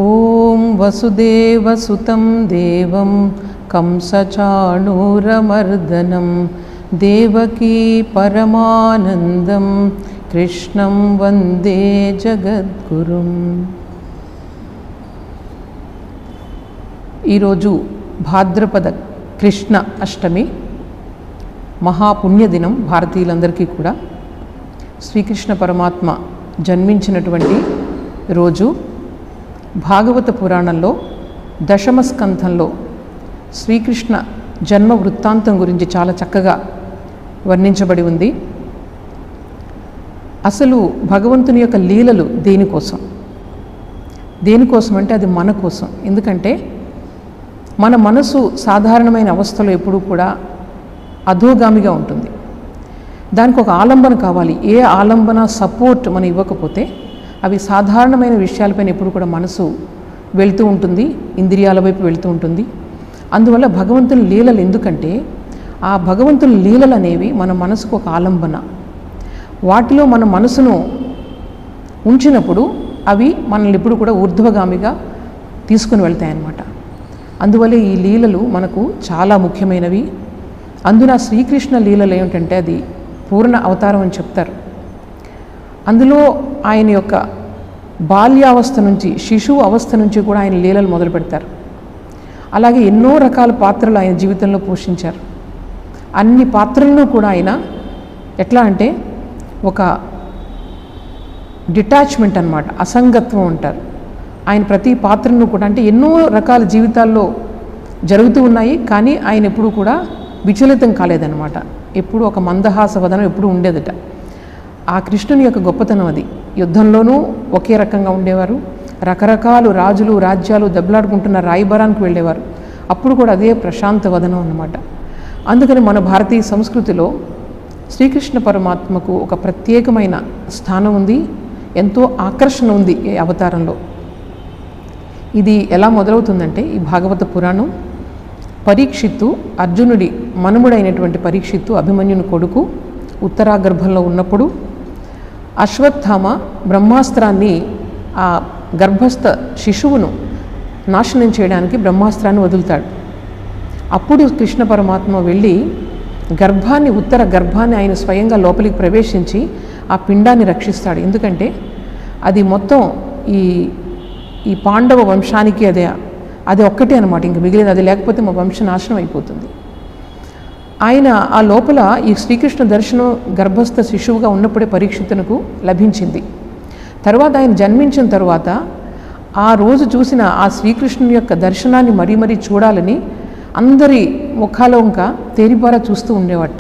ఓం వసుదేవసుతం దేవం కంసచాణూరమర్దనం దేవకీ పరమానందం కృష్ణం వందే జగద్గురుం. ఈరోజు భాద్రపద కృష్ణ అష్టమి మహాపుణ్యదినం. భారతీయులందరికీ కూడా శ్రీకృష్ణ పరమాత్మ జన్మించినటువంటి రోజు. భాగవత పురాణంలో దశమ స్కంధంలో శ్రీకృష్ణ జన్మ వృత్తాంతం గురించి చాలా చక్కగా వర్ణించబడి ఉంది. అసలు భగవంతుని యొక్క లీలలు దేనికోసం అంటే అది మన కోసం. ఎందుకంటే మన మనసు సాధారణమైన అవస్థలో ఎప్పుడూ కూడా అధోగామిగా ఉంటుంది. దానికి ఒక ఆలంబన కావాలి. ఏ ఆలంబన సపోర్ట్ మనం ఇవ్వకపోతే అవి సాధారణమైన విషయాలపైన ఎప్పుడు కూడా మనసు వెళ్తూ ఉంటుంది, ఇంద్రియాల వైపు వెళ్తూ ఉంటుంది. అందువల్ల భగవంతుని లీలలు, ఎందుకంటే ఆ భగవంతుని లీలలు అనేవి మన మనసుకు ఒక ఆలంబన. వాటిలో మన మనసును ఉంచినప్పుడు అవి మనల్ని ఎప్పుడు కూడా ఊర్ధ్వగామిగా తీసుకుని వెళ్తాయన్నమాట. అందువల్ల ఈ లీలలు మనకు చాలా ముఖ్యమైనవి. అందున శ్రీకృష్ణ లీలలు ఏమిటంటే అది పూర్ణ అవతారం అని చెప్తారు. అందులో ఆయన యొక్క బాల్యావస్థ నుంచి, శిశువు అవస్థ నుంచి కూడా ఆయన లీలలు మొదలు పెడతారు. అలాగే ఎన్నో రకాల పాత్రలు ఆయన జీవితంలో పోషించారు. అన్ని పాత్రలను కూడా ఆయన ఎట్లా అంటే ఒక డిటాచ్మెంట్ అన్నమాట, అసంగత్వం అంటారు. ఆయన ప్రతి పాత్రను కూడా, అంటే ఎన్నో రకాల జీవితాల్లో జరుగుతూ ఉన్నాయి, కానీ ఆయన ఎప్పుడూ కూడా విచలితం కాలేదన్నమాట. ఎప్పుడు ఒక మందహాస వదనం ఎప్పుడు ఉండేదట. ఆ కృష్ణుని యొక్క గొప్పతనం అది. యుద్ధంలోనూ ఒకే రకంగా ఉండేవారు. రకరకాల రాజులు రాజ్యాలు దెబ్బలాడుకుంటున్న రాయబారానికి వెళ్ళేవారు. అప్పుడు కూడా అదే ప్రశాంత వదనం అన్నమాట. అందుకని మన భారతీయ సంస్కృతిలో శ్రీకృష్ణ పరమాత్మకు ఒక ప్రత్యేకమైన స్థానం ఉంది, ఎంతో ఆకర్షణ ఉంది ఈ అవతారంలో. ఇది ఎలా మొదలవుతుందంటే, ఈ భాగవత పురాణం పరీక్షిత్తు, అర్జునుడి మనుముడైనటువంటి పరీక్షిత్తు, అభిమన్యుని కొడుకు, ఉత్తరాగర్భంలో ఉన్నప్పుడు అశ్వత్థామ బ్రహ్మాస్త్రాన్ని, ఆ గర్భస్థ శిశువును నాశనం చేయడానికి బ్రహ్మాస్త్రాన్ని వదులుతాడు. అప్పుడు కృష్ణ పరమాత్మ వెళ్ళి ఉత్తర గర్భాన్ని ఆయన స్వయంగా లోపలికి ప్రవేశించి ఆ పిండాన్ని రక్షిస్తాడు. ఎందుకంటే అది మొత్తం ఈ పాండవ వంశానికి అది ఒక్కటే అనమాట, ఇంక మిగిలిన అది లేకపోతే మా వంశ నాశనం అయిపోతుంది. ఆయన ఆ లోపల ఈ శ్రీకృష్ణ దర్శనం గర్భస్థ శిశువుగా ఉన్నప్పుడే పరీక్షితునకు లభించింది. తర్వాత ఆయన జన్మించిన తర్వాత ఆ రోజు చూసిన ఆ శ్రీకృష్ణుని యొక్క దర్శనాన్ని మరీ మరీ చూడాలని అందరి ముఖాలో ఇంకా తేరిపారా చూస్తూ ఉండేవట.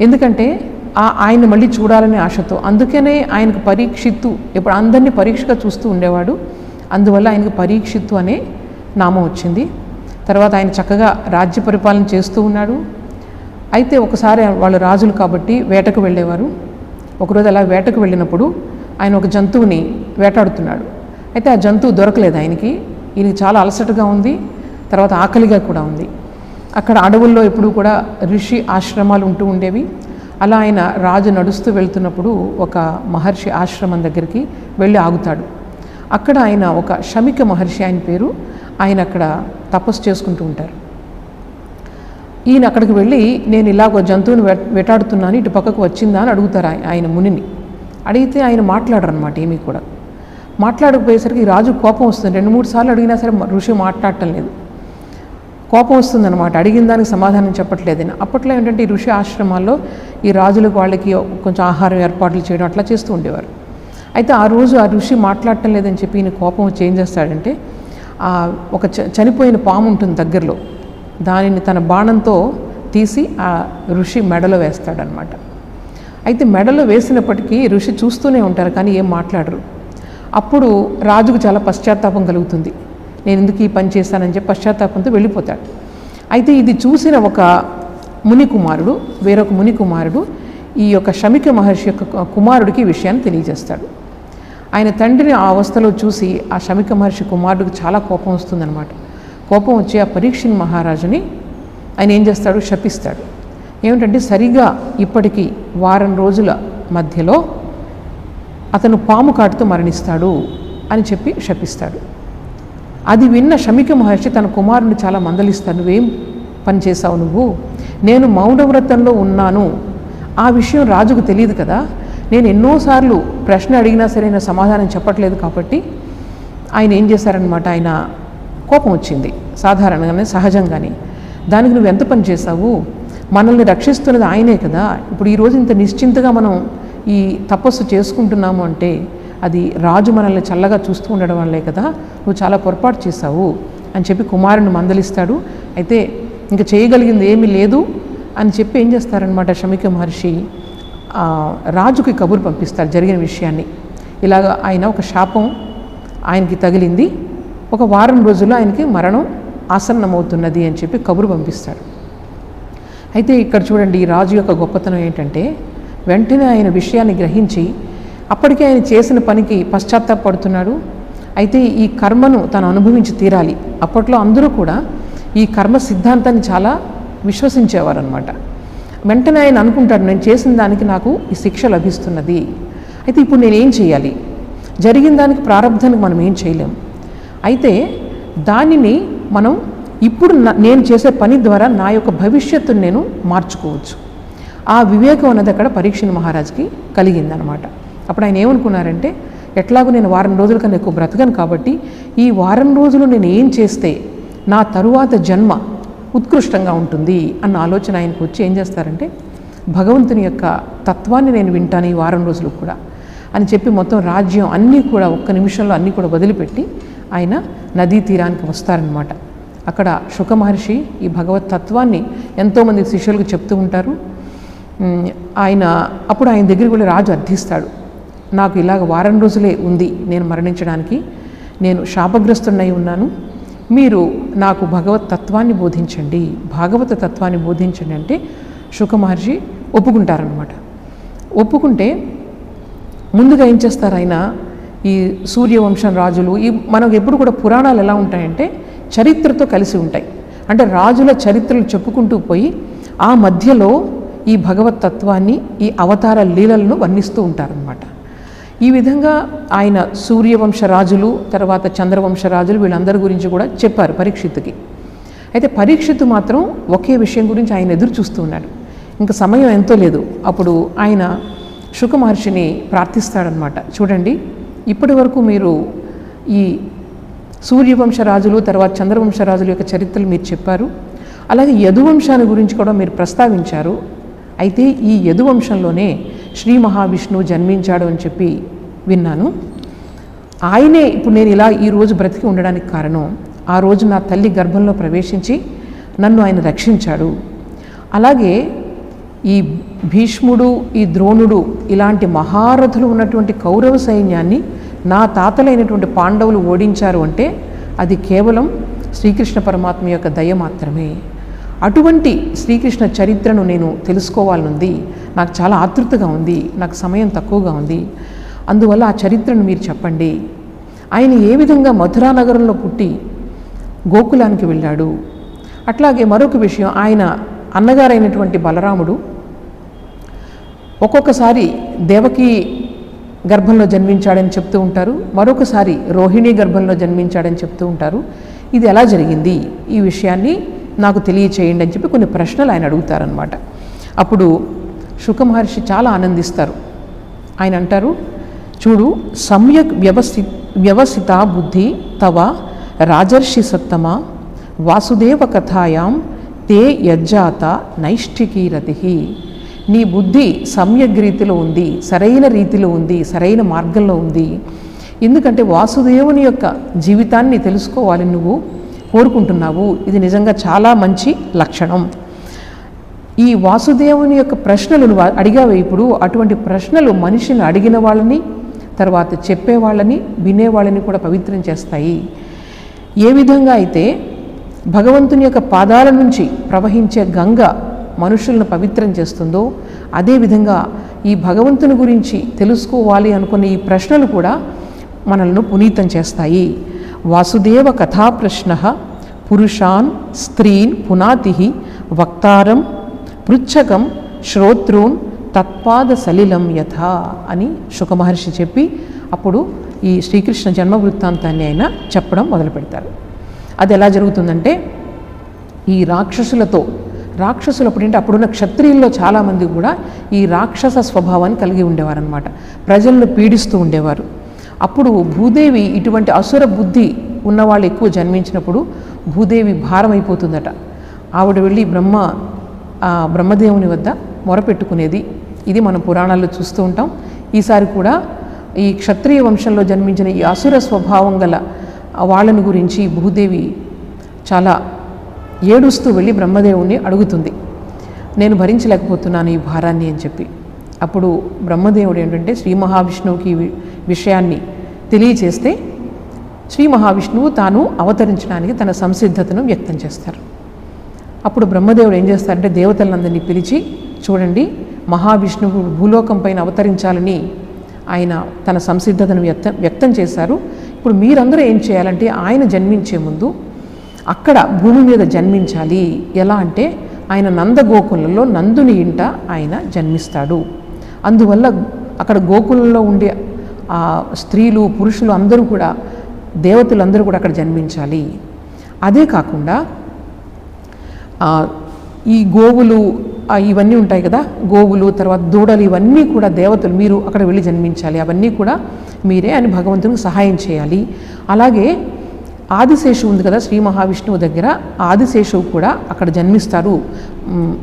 ఎందుకంటే ఆయన మళ్ళీ చూడాలనే ఆశతో. అందుకనే ఆయనకు పరీక్షిత్తు, ఇప్పుడు అందరినీ పరీక్షగా చూస్తూ ఉండేవాడు. అందువల్ల ఆయనకు పరీక్షిత్తు అనే నామం వచ్చింది. తర్వాత ఆయన చక్కగా రాజ్య పరిపాలన చేస్తూ ఉన్నాడు. అయితే ఒకసారి వాళ్ళు రాజులు కాబట్టి వేటకు వెళ్ళేవారు. ఒకరోజు అలా వేటకు వెళ్ళినప్పుడు ఆయన ఒక జంతువుని వేటాడుతున్నాడు. అయితే ఆ జంతువు దొరకలేదు ఆయనకి. ఈయనకి చాలా అలసటగా ఉంది, తర్వాత ఆకలిగా కూడా ఉంది. అక్కడ అడవుల్లో ఎప్పుడూ కూడా ఋషి ఆశ్రమాలు ఉంటూ ఉండేవి. అలా ఆయన రాజు నడుస్తూ వెళ్తున్నప్పుడు ఒక మహర్షి ఆశ్రమం దగ్గరికి వెళ్ళి ఆగుతాడు. అక్కడ ఆయన ఒక శమిక మహర్షి, ఆయన పేరు, ఆయన అక్కడ తపస్సు చేసుకుంటూ ఉంటారు. ఈయన అక్కడికి వెళ్ళి, నేను ఇలా ఒక జంతువుని వేటాడుతున్నాను, ఇటు పక్కకు వచ్చిందా అని అడుగుతారు ఆయన మునిని. అడిగితే ఆయన మాట్లాడరు అనమాట, ఏమీ కూడా మాట్లాడకపోయేసరికి రాజు కోపం వస్తుంది. 2-3 సార్లు అడిగినా సరే ఋషి మాట్లాడటం లేదు. కోపం వస్తుందన్నమాట, అడిగిన దానికి సమాధానం చెప్పట్లేదని. అప్పట్లో ఏంటంటే ఈ ఋషి ఆశ్రమాల్లో ఈ రాజులకు వాళ్ళకి కొంచెం ఆహారం ఏర్పాట్లు చేయడం అట్లా చేస్తూ ఉండేవారు. అయితే ఆ రోజు ఆ ఋషి మాట్లాడటం లేదని చెప్పి ఈయన కోపం ఏం చేస్తాడంటే, ఒక చనిపోయిన పాము ఉంటుంది దగ్గరలో, దానిని తన బాణంతో తీసి ఆ ఋషి మెడలో వేస్తాడనమాట. అయితే మెడలో వేసినప్పటికీ ఋషి చూస్తూనే ఉంటారు, కానీ ఏం మాట్లాడరు. అప్పుడు రాజుకు చాలా పశ్చాత్తాపం కలుగుతుంది. నేను ఎందుకు ఈ పని చేశానని చెప్పి పశ్చాత్తాపంతో వెళ్ళిపోతాడు. అయితే ఇది చూసిన ఒక ముని కుమారుడు, వేరొక ముని కుమారుడు ఈ యొక్క శమిక మహర్షి యొక్క కుమారుడికి ఈ విషయాన్ని తెలియజేస్తాడు. ఆయన తండ్రిని ఆ అవస్థలో చూసి ఆ శమిక మహర్షి కుమారుడికి చాలా కోపం వస్తుందన్నమాట. కోపం వచ్చి ఆ పరీక్షిత్ మహారాజుని ఆయన ఏం చేస్తాడు, శపిస్తాడు. ఏమిటంటే, సరిగా ఇప్పటికీ వారం రోజుల మధ్యలో అతను పాము కాటుతో మరణిస్తాడు అని చెప్పి శపిస్తాడు. అది విన్న శమిక మహర్షి తన కుమారుని చాలా మందలిస్తాడు. నువ్వేం పని చేశావు నువ్వు? నేను మౌనవ్రతంలో ఉన్నాను, ఆ విషయం రాజుకు తెలియదు కదా, నేను ఎన్నోసార్లు ప్రశ్న అడిగినా సరైన సమాధానం చెప్పట్లేదు కాబట్టి ఆయన ఏం చేశారనమాట, ఆయన కోపం వచ్చింది సాధారణంగానే సహజంగానే. దానికి నువ్వు ఎంత పని చేశావు? మనల్ని రక్షిస్తున్నది ఆయనే కదా. ఇప్పుడు ఈరోజు ఇంత నిశ్చింతగా మనం ఈ తపస్సు చేసుకుంటున్నాము అంటే అది రాజు మనల్ని చల్లగా చూస్తూ ఉండడం వల్లే కదా, నువ్వు చాలా పొరపాటు చేశావు అని చెప్పి కుమారుని మందలిస్తాడు. అయితే ఇంకా చేయగలిగింది ఏమీ లేదు అని చెప్పి ఏం చేస్తారనమాట శమిక మహర్షి రాజుకి కబురు పంపిస్తారు జరిగిన విషయాన్ని. ఇలాగ ఆయన ఒక శాపం ఆయనకి తగిలింది, ఒక వారం రోజుల్లో ఆయనకి మరణం ఆసన్నమవుతున్నది అని చెప్పి కబురు పంపిస్తాడు. అయితే ఇక్కడ చూడండి, ఈ రాజు యొక్క గొప్పతనం ఏంటంటే వెంటనే ఆయన విషయాన్ని గ్రహించి అప్పటికే ఆయన చేసిన పనికి పశ్చాత్తాపడుతున్నాడు. అయితే ఈ కర్మను తను అనుభవించి తీరాలి. అప్పట్లో అందరూ కూడా ఈ కర్మ సిద్ధాంతాన్ని చాలా విశ్వసించేవారు అనమాట. వెంటనే ఆయన అనుకుంటాడు, నేను చేసిన దానికి నాకు ఈ శిక్ష లభిస్తున్నది, అయితే ఇప్పుడు నేనేం చేయాలి? జరిగిన దానికి ప్రారంధానికి మనం ఏం చేయలేం. అయితే దానిని మనం ఇప్పుడు నేను చేసే పని ద్వారా నా యొక్క భవిష్యత్తును నేను మార్చుకోవచ్చు. ఆ వివేకం అన్నది అక్కడ పరీక్షణ మహారాజుకి కలిగిందనమాట. అప్పుడు ఆయన ఏమనుకున్నారంటే, ఎట్లాగో నేను వారం రోజుల కన్నా ఎక్కువ బ్రతకను కాబట్టి ఈ వారం రోజులు నేను ఏం చేస్తే నా తరువాత జన్మ ఉత్కృష్టంగా ఉంటుంది అన్న ఆలోచన ఆయనకు వచ్చి ఏం చేస్తారంటే, భగవంతుని యొక్క తత్వాన్ని నేను వింటాను ఈ వారం రోజులు కూడా అని చెప్పి మొత్తం రాజ్యం అన్నీ కూడా ఒక్క నిమిషంలో అన్నీ కూడా వదిలిపెట్టి ఆయన నదీ తీరానికి వస్తారనమాట. అక్కడ శుక మహర్షి ఈ భగవత్ తత్వాన్ని ఎంతోమంది శిష్యులకు చెప్తూ ఉంటారు. అప్పుడు ఆయన దగ్గరికి వెళ్ళి రాజు అర్థిస్తాడు, నాకు ఇలాగ వారం రోజులే ఉంది నేను మరణించడానికి, నేను శాపగ్రస్తున్నై ఉన్నాను, మీరు నాకు భగవత్ తత్వాన్ని బోధించండి, భాగవత తత్వాన్ని బోధించండి అంటే శుక మహర్షి ఒప్పుకుంటారనమాట. ఒప్పుకుంటే ముందుగా ఏం చేస్తారు ఆయన, ఈ సూర్యవంశం రాజులు మనకు ఎప్పుడు కూడా పురాణాలు ఎలా ఉంటాయంటే చరిత్రతో కలిసి ఉంటాయి. అంటే రాజుల చరిత్రలు చెప్పుకుంటూ పోయి ఆ మధ్యలో ఈ భగవత్ తత్వాన్ని, ఈ అవతార లీలలను వర్ణిస్తూ ఉంటారనమాట. ఈ విధంగా ఆయన సూర్యవంశ రాజులు, తర్వాత చంద్రవంశ రాజులు వీళ్ళందరి గురించి కూడా చెప్పారు పరీక్షిత్తుకి. అయితే పరీక్షిత్తు మాత్రం ఒకే విషయం గురించి ఆయన ఎదురు చూస్తూ ఉన్నాడు. ఇంకా సమయం ఎంతో లేదు. అప్పుడు ఆయన శుక మహర్షిని ప్రార్థిస్తాడనమాట. చూడండి, ఇప్పటి వరకు మీరు ఈ సూర్యవంశ రాజులు తర్వాత చంద్రవంశ రాజుల యొక్క చరిత్రలు మీరు చెప్పారు, అలాగే యదువంశాన్ని గురించి కూడా మీరు ప్రస్తావించారు. అయితే ఈ యదువంశంలోనే శ్రీ మహావిష్ణువు జన్మించాడు అని చెప్పి విన్నాను. ఆయనే ఇప్పుడు నేను ఇలా ఈరోజు బ్రతికి ఉండడానికి కారణం, ఆ రోజు నా తల్లి గర్భంలో ప్రవేశించి నన్ను ఆయన రక్షించాడు. అలాగే ఈ భీష్ముడు, ఈ ద్రోణుడు ఇలాంటి మహారథులు ఉన్నటువంటి కౌరవ సైన్యాన్ని నా తాతలైనటువంటి పాండవులు ఓడించారు అంటే అది కేవలం శ్రీకృష్ణ పరమాత్మ యొక్క దయ మాత్రమే. అటువంటి శ్రీకృష్ణ చరిత్రను నేను తెలుసుకోవాలనుంది, నాకు చాలా ఆతృతగా ఉంది, నాకు సమయం తక్కువగా ఉంది, అందువల్ల ఆ చరిత్రను మీరు చెప్పండి. ఆయన ఏ విధంగా మథురా నగరంలో పుట్టి గోకులానికి వెళ్ళాడు, అట్లాగే మరొక విషయం, ఆయన అన్నగారైనటువంటి బలరాముడు ఒక్కొక్కసారి దేవకి గర్భంలో జన్మించాడని చెప్తూ ఉంటారు, మరొకసారి రోహిణి గర్భంలో జన్మించాడని చెప్తూ ఉంటారు. ఇది ఎలా జరిగింది, ఈ విషయాన్ని నాకు తెలియచేయండి అని చెప్పి కొన్ని ప్రశ్నలు ఆయన అడుగుతారనమాట. అప్పుడు శుక మహర్షి చాలా ఆనందిస్తారు. ఆయన అంటారు, చూడు, సమ్యక్ వ్యవసిత బుద్ధి తవ రాజర్షి సత్తమ వాసుదేవ కథాయాం తే యజ్జాత నైష్ఠికీరతి. నీ బుద్ధి సమ్యక్ రీతిలో ఉంది, సరైన రీతిలో ఉంది, సరైన మార్గంలో ఉంది. ఎందుకంటే వాసుదేవుని యొక్క జీవితాన్ని తెలుసుకోవాలి నువ్వు కోరుకుంటున్నావు, ఇది నిజంగా చాలా మంచి లక్షణం. ఈ వాసుదేవుని యొక్క ప్రశ్నలు నువ్వు అడిగావే ఇప్పుడు, అటువంటి ప్రశ్నలు మనిషిని అడిగిన వాళ్ళని, తర్వాత చెప్పేవాళ్ళని, వినేవాళ్ళని కూడా పవిత్రం చేస్తాయి. ఏ విధంగా అయితే భగవంతుని యొక్క పాదాల నుంచి ప్రవహించే గంగ మనుషులను పవిత్రం చేస్తుందో, అదేవిధంగా ఈ భగవంతుని గురించి తెలుసుకోవాలి అనుకున్న ఈ ప్రశ్నలు కూడా మనల్ని పునీతం చేస్తాయి. వాసుదేవ కథా ప్రశ్న పురుషాన్ స్త్రీన్ పునాతి వక్తారం పృచ్ఛకం శ్రోత్రూన్ తత్పాద సలిలం యథా అని శుక మహర్షి చెప్పి అప్పుడు ఈ శ్రీకృష్ణ జన్మ వృత్తాంతాన్ని ఆయన చెప్పడం మొదలు పెడతారు. అది ఎలా జరుగుతుందంటే, ఈ రాక్షసులు అప్పుడంటే అప్పుడున్న క్షత్రియుల్లో చాలామంది కూడా ఈ రాక్షస స్వభావాన్ని కలిగి ఉండేవారనమాట. ప్రజలను పీడిస్తూ ఉండేవారు. అప్పుడు భూదేవి ఇటువంటి అసుర బుద్ధి ఉన్నవాళ్ళు ఎక్కువ జన్మించినప్పుడు భూదేవి భారం అయిపోతుందట. ఆవిడ వెళ్ళి బ్రహ్మదేవుని వద్ద మొరపెట్టుకునేది. ఇది మనం పురాణాల్లో చూస్తూ ఉంటాం. ఈసారి కూడా ఈ క్షత్రియ వంశంలో జన్మించిన ఈ అసుర స్వభావం గల వాళ్ళని గురించి భూదేవి చాలా ఏడుస్తూ వెళ్ళి బ్రహ్మదేవుని అడుగుతుంది, నేను భరించలేకపోతున్నాను ఈ భారాన్ని అని చెప్పి. అప్పుడు బ్రహ్మదేవుడు ఏంటంటే శ్రీ మహావిష్ణువుకి ఈ విషయాన్ని తెలియచేస్తే శ్రీ మహావిష్ణువు తాను అవతరించడానికి తన సంసిద్ధతను వ్యక్తం చేస్తారు. అప్పుడు బ్రహ్మదేవుడు ఏం చేస్తారంటే దేవతలందరినీ పిలిచి, చూడండి, మహావిష్ణువు భూలోకం పైన అవతరించాలని ఆయన తన సంసిద్ధతను వ్యక్తం చేశారు. ఇప్పుడు మీరందరూ ఏం చేయాలంటే ఆయన జన్మించే ముందు అక్కడ భూమి మీద జన్మించాలి. ఎలా అంటే ఆయన నందగోకులంలో నందుని ఇంట ఆయన జన్మిస్తాడు. అందువల్ల అక్కడ గోకులంలో ఉండే స్త్రీలు పురుషులు అందరూ కూడా, దేవతలందరూ కూడా అక్కడ జన్మించాలి. అదే కాకుండా ఈ గోవులు ఇవన్నీ ఉంటాయి కదా, గోవులు తర్వాత దూడలు, ఇవన్నీ కూడా దేవతలు, మీరు అక్కడ వెళ్ళి జన్మించాలి, అవన్నీ కూడా మీరే అని భగవంతునికి సహాయం చేయాలి. అలాగే ఆదిశేషు ఉంది కదా శ్రీ మహావిష్ణువు దగ్గర, ఆదిశేషువు కూడా అక్కడ జన్మిస్తారు.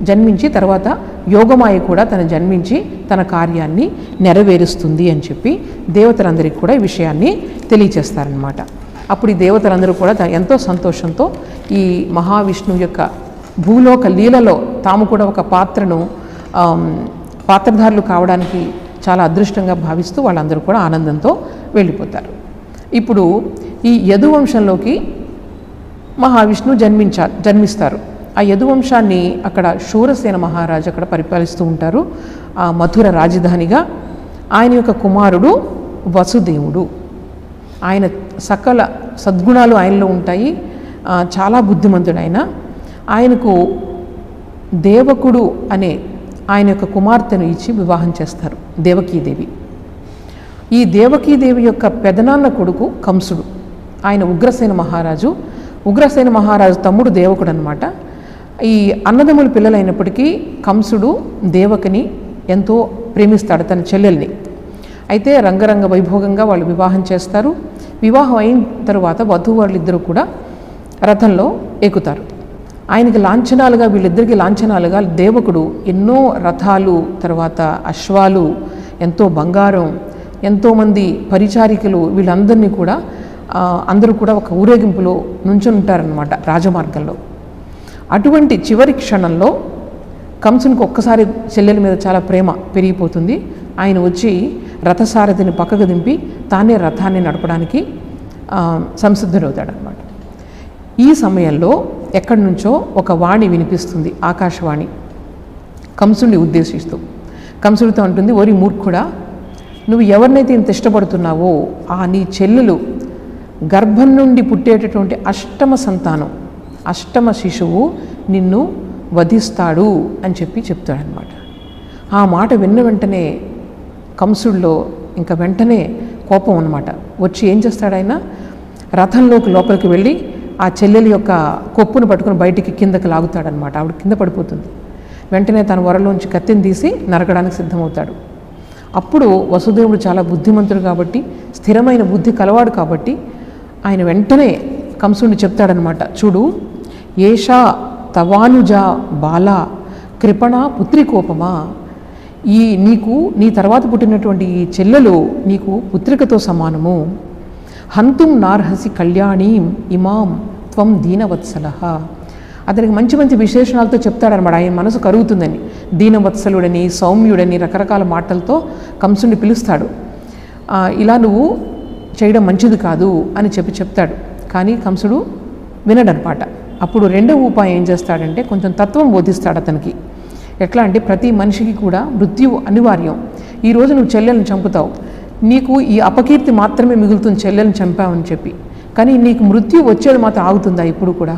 జన్మించి తర్వాత యోగమాయ కూడా జన్మించి తన కార్యాన్ని నెరవేరుస్తుంది అని చెప్పి దేవతలందరికీ కూడా ఈ విషయాన్ని తెలియచేస్తారనమాట. అప్పుడు ఈ దేవతలందరూ కూడా ఎంతో సంతోషంతో ఈ మహావిష్ణువు యొక్క భూలోక లీలలో తాము కూడా ఒక పాత్రధారులు కావడానికి చాలా అదృష్టంగా భావిస్తూ వాళ్ళందరూ కూడా ఆనందంతో వెళ్ళిపోతారు. ఇప్పుడు ఈ యదువంశంలోకి మహావిష్ణువు జన్మిస్తారు. ఆ యదువంశాన్ని అక్కడ శూరసేన మహారాజు అక్కడ పరిపాలిస్తూ ఉంటారు, ఆ మథుర రాజధానిగా. ఆయన యొక్క కుమారుడు వసుదేవుడు. ఆయన సకల సద్గుణాలు ఆయనలో ఉంటాయి, చాలా బుద్ధిమంతుడు ఆయన. ఆయనకు దేవకుడు అనే ఆయన యొక్క కుమార్తెను ఇచ్చి వివాహం చేస్తారు, దేవకీదేవి. ఈ దేవకీదేవి యొక్క పెదనాన్న కొడుకు కంసుడు, ఆయన ఉగ్రసేన మహారాజు తమ్ముడు దేవకుడు అనమాట. ఈ అన్నదమ్ముల పిల్లలైనప్పటికీ కంసుడు దేవకిని ఎంతో ప్రేమిస్తాడు, తన చెల్లెల్ని. అయితే రంగరంగ వైభోగంగా వాళ్ళు వివాహం చేస్తారు. వివాహం అయిన తర్వాత వధూవరులిద్దరూ కూడా రథంలో ఎక్కుతారు. ఆయనకి లాంఛనాలుగా, వీళ్ళిద్దరికీ లాంఛనాలుగా దేవకుడు ఎన్నో రథాలు, తర్వాత అశ్వాలు, ఎంతో బంగారం, ఎంతోమంది పరిచారికలు, వీళ్ళందరినీ కూడా అందరూ కూడా ఒక ఊరేగింపులో నుంచుని ఉంటారనమాట రాజమార్గంలో. అటువంటి చివరి క్షణంలో కంసునికి ఒక్కసారి చెల్లెల మీద చాలా ప్రేమ పెరిగిపోతుంది. ఆయన వచ్చి రథసారథిని పక్కకు దింపి తానే రథాన్ని నడపడానికి సంసిద్ధుడవుతాడనమాట. ఈ సమయంలో ఎక్కడి నుంచో ఒక వాణి వినిపిస్తుంది, ఆకాశవాణి, కంసుడిని ఉద్దేశిస్తూ. కంసుడితో అంటుంది, ఓరి మూర్ఖుడా, నువ్వు ఎవరినైతే ఇంత ఇష్టపడుతున్నావో నీ చెల్లెలు గర్భం నుండి పుట్టేటటువంటి అష్టమ శిశువు నిన్ను వధిస్తాడు అని చెప్తాడనమాట. ఆ మాట విన్న వెంటనే కంసుడిలో ఇంకా వెంటనే కోపం అనమాట వచ్చి ఏం చేస్తాడు, ఆయన లోపలికి వెళ్ళి ఆ చెల్లెలి యొక్క కొప్పును పట్టుకుని బయటికి కిందకి లాగుతాడనమాట. ఆవిడ కింద పడిపోతుంది. వెంటనే తన వరలోంచి కత్తిని తీసి నరకడానికి సిద్ధమవుతాడు. అప్పుడు వసుదేవుడు చాలా బుద్ధిమంతుడు కాబట్టి, స్థిరమైన బుద్ధి కలవాడు కాబట్టి ఆయన వెంటనే కంసుడిని చెప్తాడనమాట, చూడు, ఏషా తవానుజా బాలా కృపణ పుత్రికోపమా, నీ తర్వాత పుట్టినటువంటి ఈ చెల్లెలు నీకు పుత్రికతో సమానము. హంతుం నార్హసి కళ్యాణీం ఇమాం త్వం దీనవత్సలః. అతనికి మంచి మంచి విశేషణాలతో చెప్తాడనమాట. ఆయన మనసు కరుగుతుందని, దీనవత్సలుడని, సౌమ్యుడని రకరకాల మాటలతో కంసుడిని పిలుస్తాడు. ఇలా నువ్వు చేయడం మంచిది కాదు అని చెప్తాడు. కానీ కంసుడు వినడనమాట. అప్పుడు రెండవ ఉపాయం ఏం చేస్తాడంటే కొంచెం తత్వం బోధిస్తాడు అతనికి. ఎట్లా అంటే ప్రతి మనిషికి కూడా మృత్యువు అనివార్యం. ఈరోజు నువ్వు చెల్లెలను చంపుతావు, నీకు ఈ అపకీర్తి మాత్రమే మిగులుతుంది చెల్లెలను చంపావని చెప్పి. కానీ నీకు మృత్యు వచ్చేది మాత్రం ఆగుతుందా? ఇప్పుడు కూడా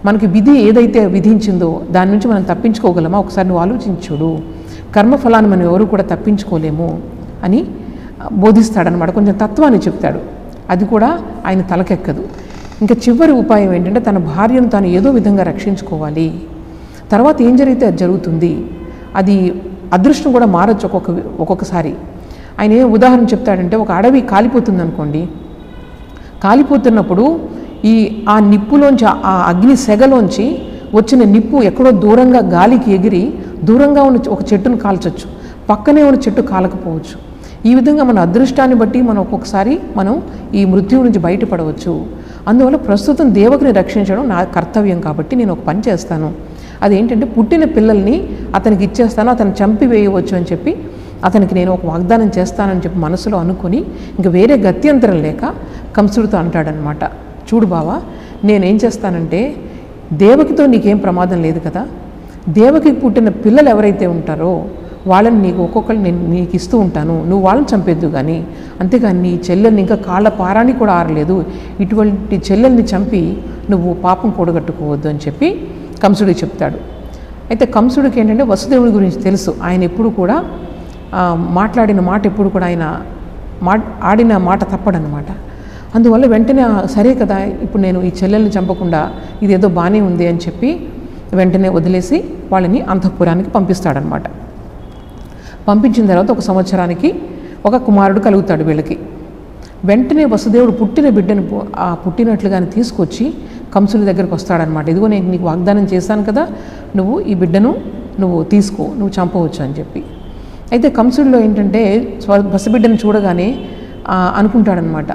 మనకి విధి ఏదైతే విధించిందో దాని నుంచి మనం తప్పించుకోగలమా? ఒకసారి నువ్వు ఆలోచించుడు. కర్మఫలాన్ని మనం ఎవరు కూడా తప్పించుకోలేము అని బోధిస్తాడనమాట, కొంచెం తత్వాన్ని చెప్తాడు. అది కూడా ఆయన తలకెక్కదు. ఇంకా చివరి ఉపాయం ఏంటంటే తన భార్యను తాను ఏదో విధంగా రక్షించుకోవాలి, తర్వాత ఏం జరిగితే అది జరుగుతుంది, అది అదృష్టం కూడా మారచ్చు ఒక్కొక్కసారి. ఆయన ఏ ఉదాహరణ చెప్తాడంటే, ఒక అడవి కాలిపోతుంది అనుకోండి, కాలిపోతున్నప్పుడు ఆ నిప్పులోంచి, ఆ అగ్ని సెగలోంచి వచ్చిన నిప్పు ఎక్కడో దూరంగా గాలికి ఎగిరి దూరంగా ఉన్న ఒక చెట్టును కాల్చొచ్చు, పక్కనే ఉన్న చెట్టు కాలకపోవచ్చు. ఈ విధంగా మన అదృష్టాన్ని బట్టి ఒక్కొక్కసారి మనం ఈ మృత్యువు నుంచి బయటపడవచ్చు. అందువల్ల ప్రస్తుతం దేవకిని రక్షించడం నా కర్తవ్యం కాబట్టి నేను ఒక పని చేస్తాను, అదేంటంటే పుట్టిన పిల్లల్ని అతనికి ఇచ్చేస్తాను, అతను చంపివేయవచ్చు అని చెప్పి అతనికి నేను ఒక వాగ్దానం చేస్తానని చెప్పి మనసులో అనుకొని ఇంకా వేరే గత్యంతరం లేక కంసుడితో అంటాడనమాట, చూడు బావా, నేనేం చేస్తానంటే దేవకితో నీకేం ప్రమాదం లేదు కదా, దేవకి పుట్టిన పిల్లలు ఎవరైతే ఉంటారో వాళ్ళని నీకు ఒక్కొక్కరు నేను నీకు ఇస్తూ ఉంటాను, నువ్వు వాళ్ళని చంపేద్దు కానీ, అంతేగాని నీ చెల్లెల్ని ఇంకా కాళ్ళ పారాని కూడా ఆరలేదు, ఇటువంటి చెల్లెల్ని చంపి నువ్వు పాపం కూడగట్టుకోవద్దు అని చెప్పి కంసుడికి చెప్తాడు. అయితే కంసుడికి ఏంటంటే వసుదేవుడి గురించి తెలుసు, ఆయన ఎప్పుడు కూడా మాట్లాడిన మాట ఎప్పుడు కూడా ఆయన ఆడిన మాట తప్పడనమాట. అందువల్ల వెంటనే సరే కదా, ఇప్పుడు నేను ఈ చెల్లెల్ని చంపకుండా ఇదేదో బాగానే ఉంది అని చెప్పి వెంటనే వదిలేసి వాళ్ళని అంతఃపురానికి పంపిస్తాడనమాట. పంపించిన తర్వాత 1 సంవత్సరానికి ఒక కుమారుడు కలుగుతాడు వీళ్ళకి. వెంటనే వసుదేవుడు పుట్టిన బిడ్డను పుట్టినట్లుగానే తీసుకొచ్చి కంసుడి దగ్గరికి వస్తాడనమాట. ఇదిగో నేను నీకు వాగ్దానం చేశాను కదా, నువ్వు ఈ బిడ్డను నువ్వు తీసుకో, నువ్వు చంపవచ్చు అని చెప్పి. అయితే కంసుడిలో ఏంటంటే పసిబిడ్డను చూడగానే అనుకుంటాడనమాట,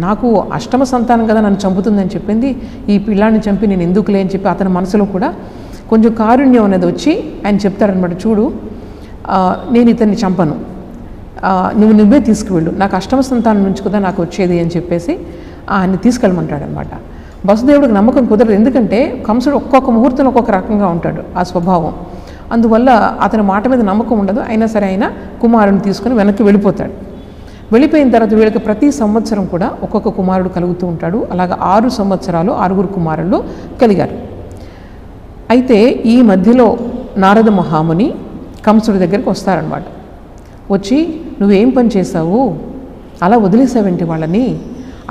నాకు అష్టమ సంతానం కదా నన్ను చంపుతుందని చెప్పింది, ఈ పిల్లాన్ని చంపి నేను ఎందుకులే అని చెప్పి అతని మనసులో కూడా కొంచెం కారుణ్యం అనేది వచ్చి ఆయన చెప్తాడనమాట, చూడు నేను ఇతన్ని చంపను, నువ్వే తీసుకువెళ్ళు, నాకు అష్టమ సంతానం నుంచి కదా నాకు వచ్చేది అని చెప్పేసి ఆయన్ని తీసుకెళ్ళమంటాడనమాట. వసుదేవుడికి నమ్మకం కుదరదు, ఎందుకంటే కంసుడు ఒక్కొక్క ముహూర్తంలో ఒక్కొక్క రకంగా ఉంటాడు ఆ స్వభావం. అందువల్ల అతని మాట మీద నమ్మకం ఉండదు. అయినా సరే ఆయన కుమారుని తీసుకుని వెనక్కి వెళ్ళిపోతాడు. వెళ్ళిపోయిన తర్వాత వీళ్ళకి ప్రతి సంవత్సరం కూడా ఒక్కొక్క కుమారుడు కలుగుతూ ఉంటాడు. అలాగా 6 సంవత్సరాలు 6 కుమారులు కలిగారు. అయితే ఈ మధ్యలో నారద మహాముని కంసుడి దగ్గరికి వస్తారనమాట. వచ్చి నువ్వేం పని చేశావు, అలా వదిలేసావేంటి వాళ్ళని,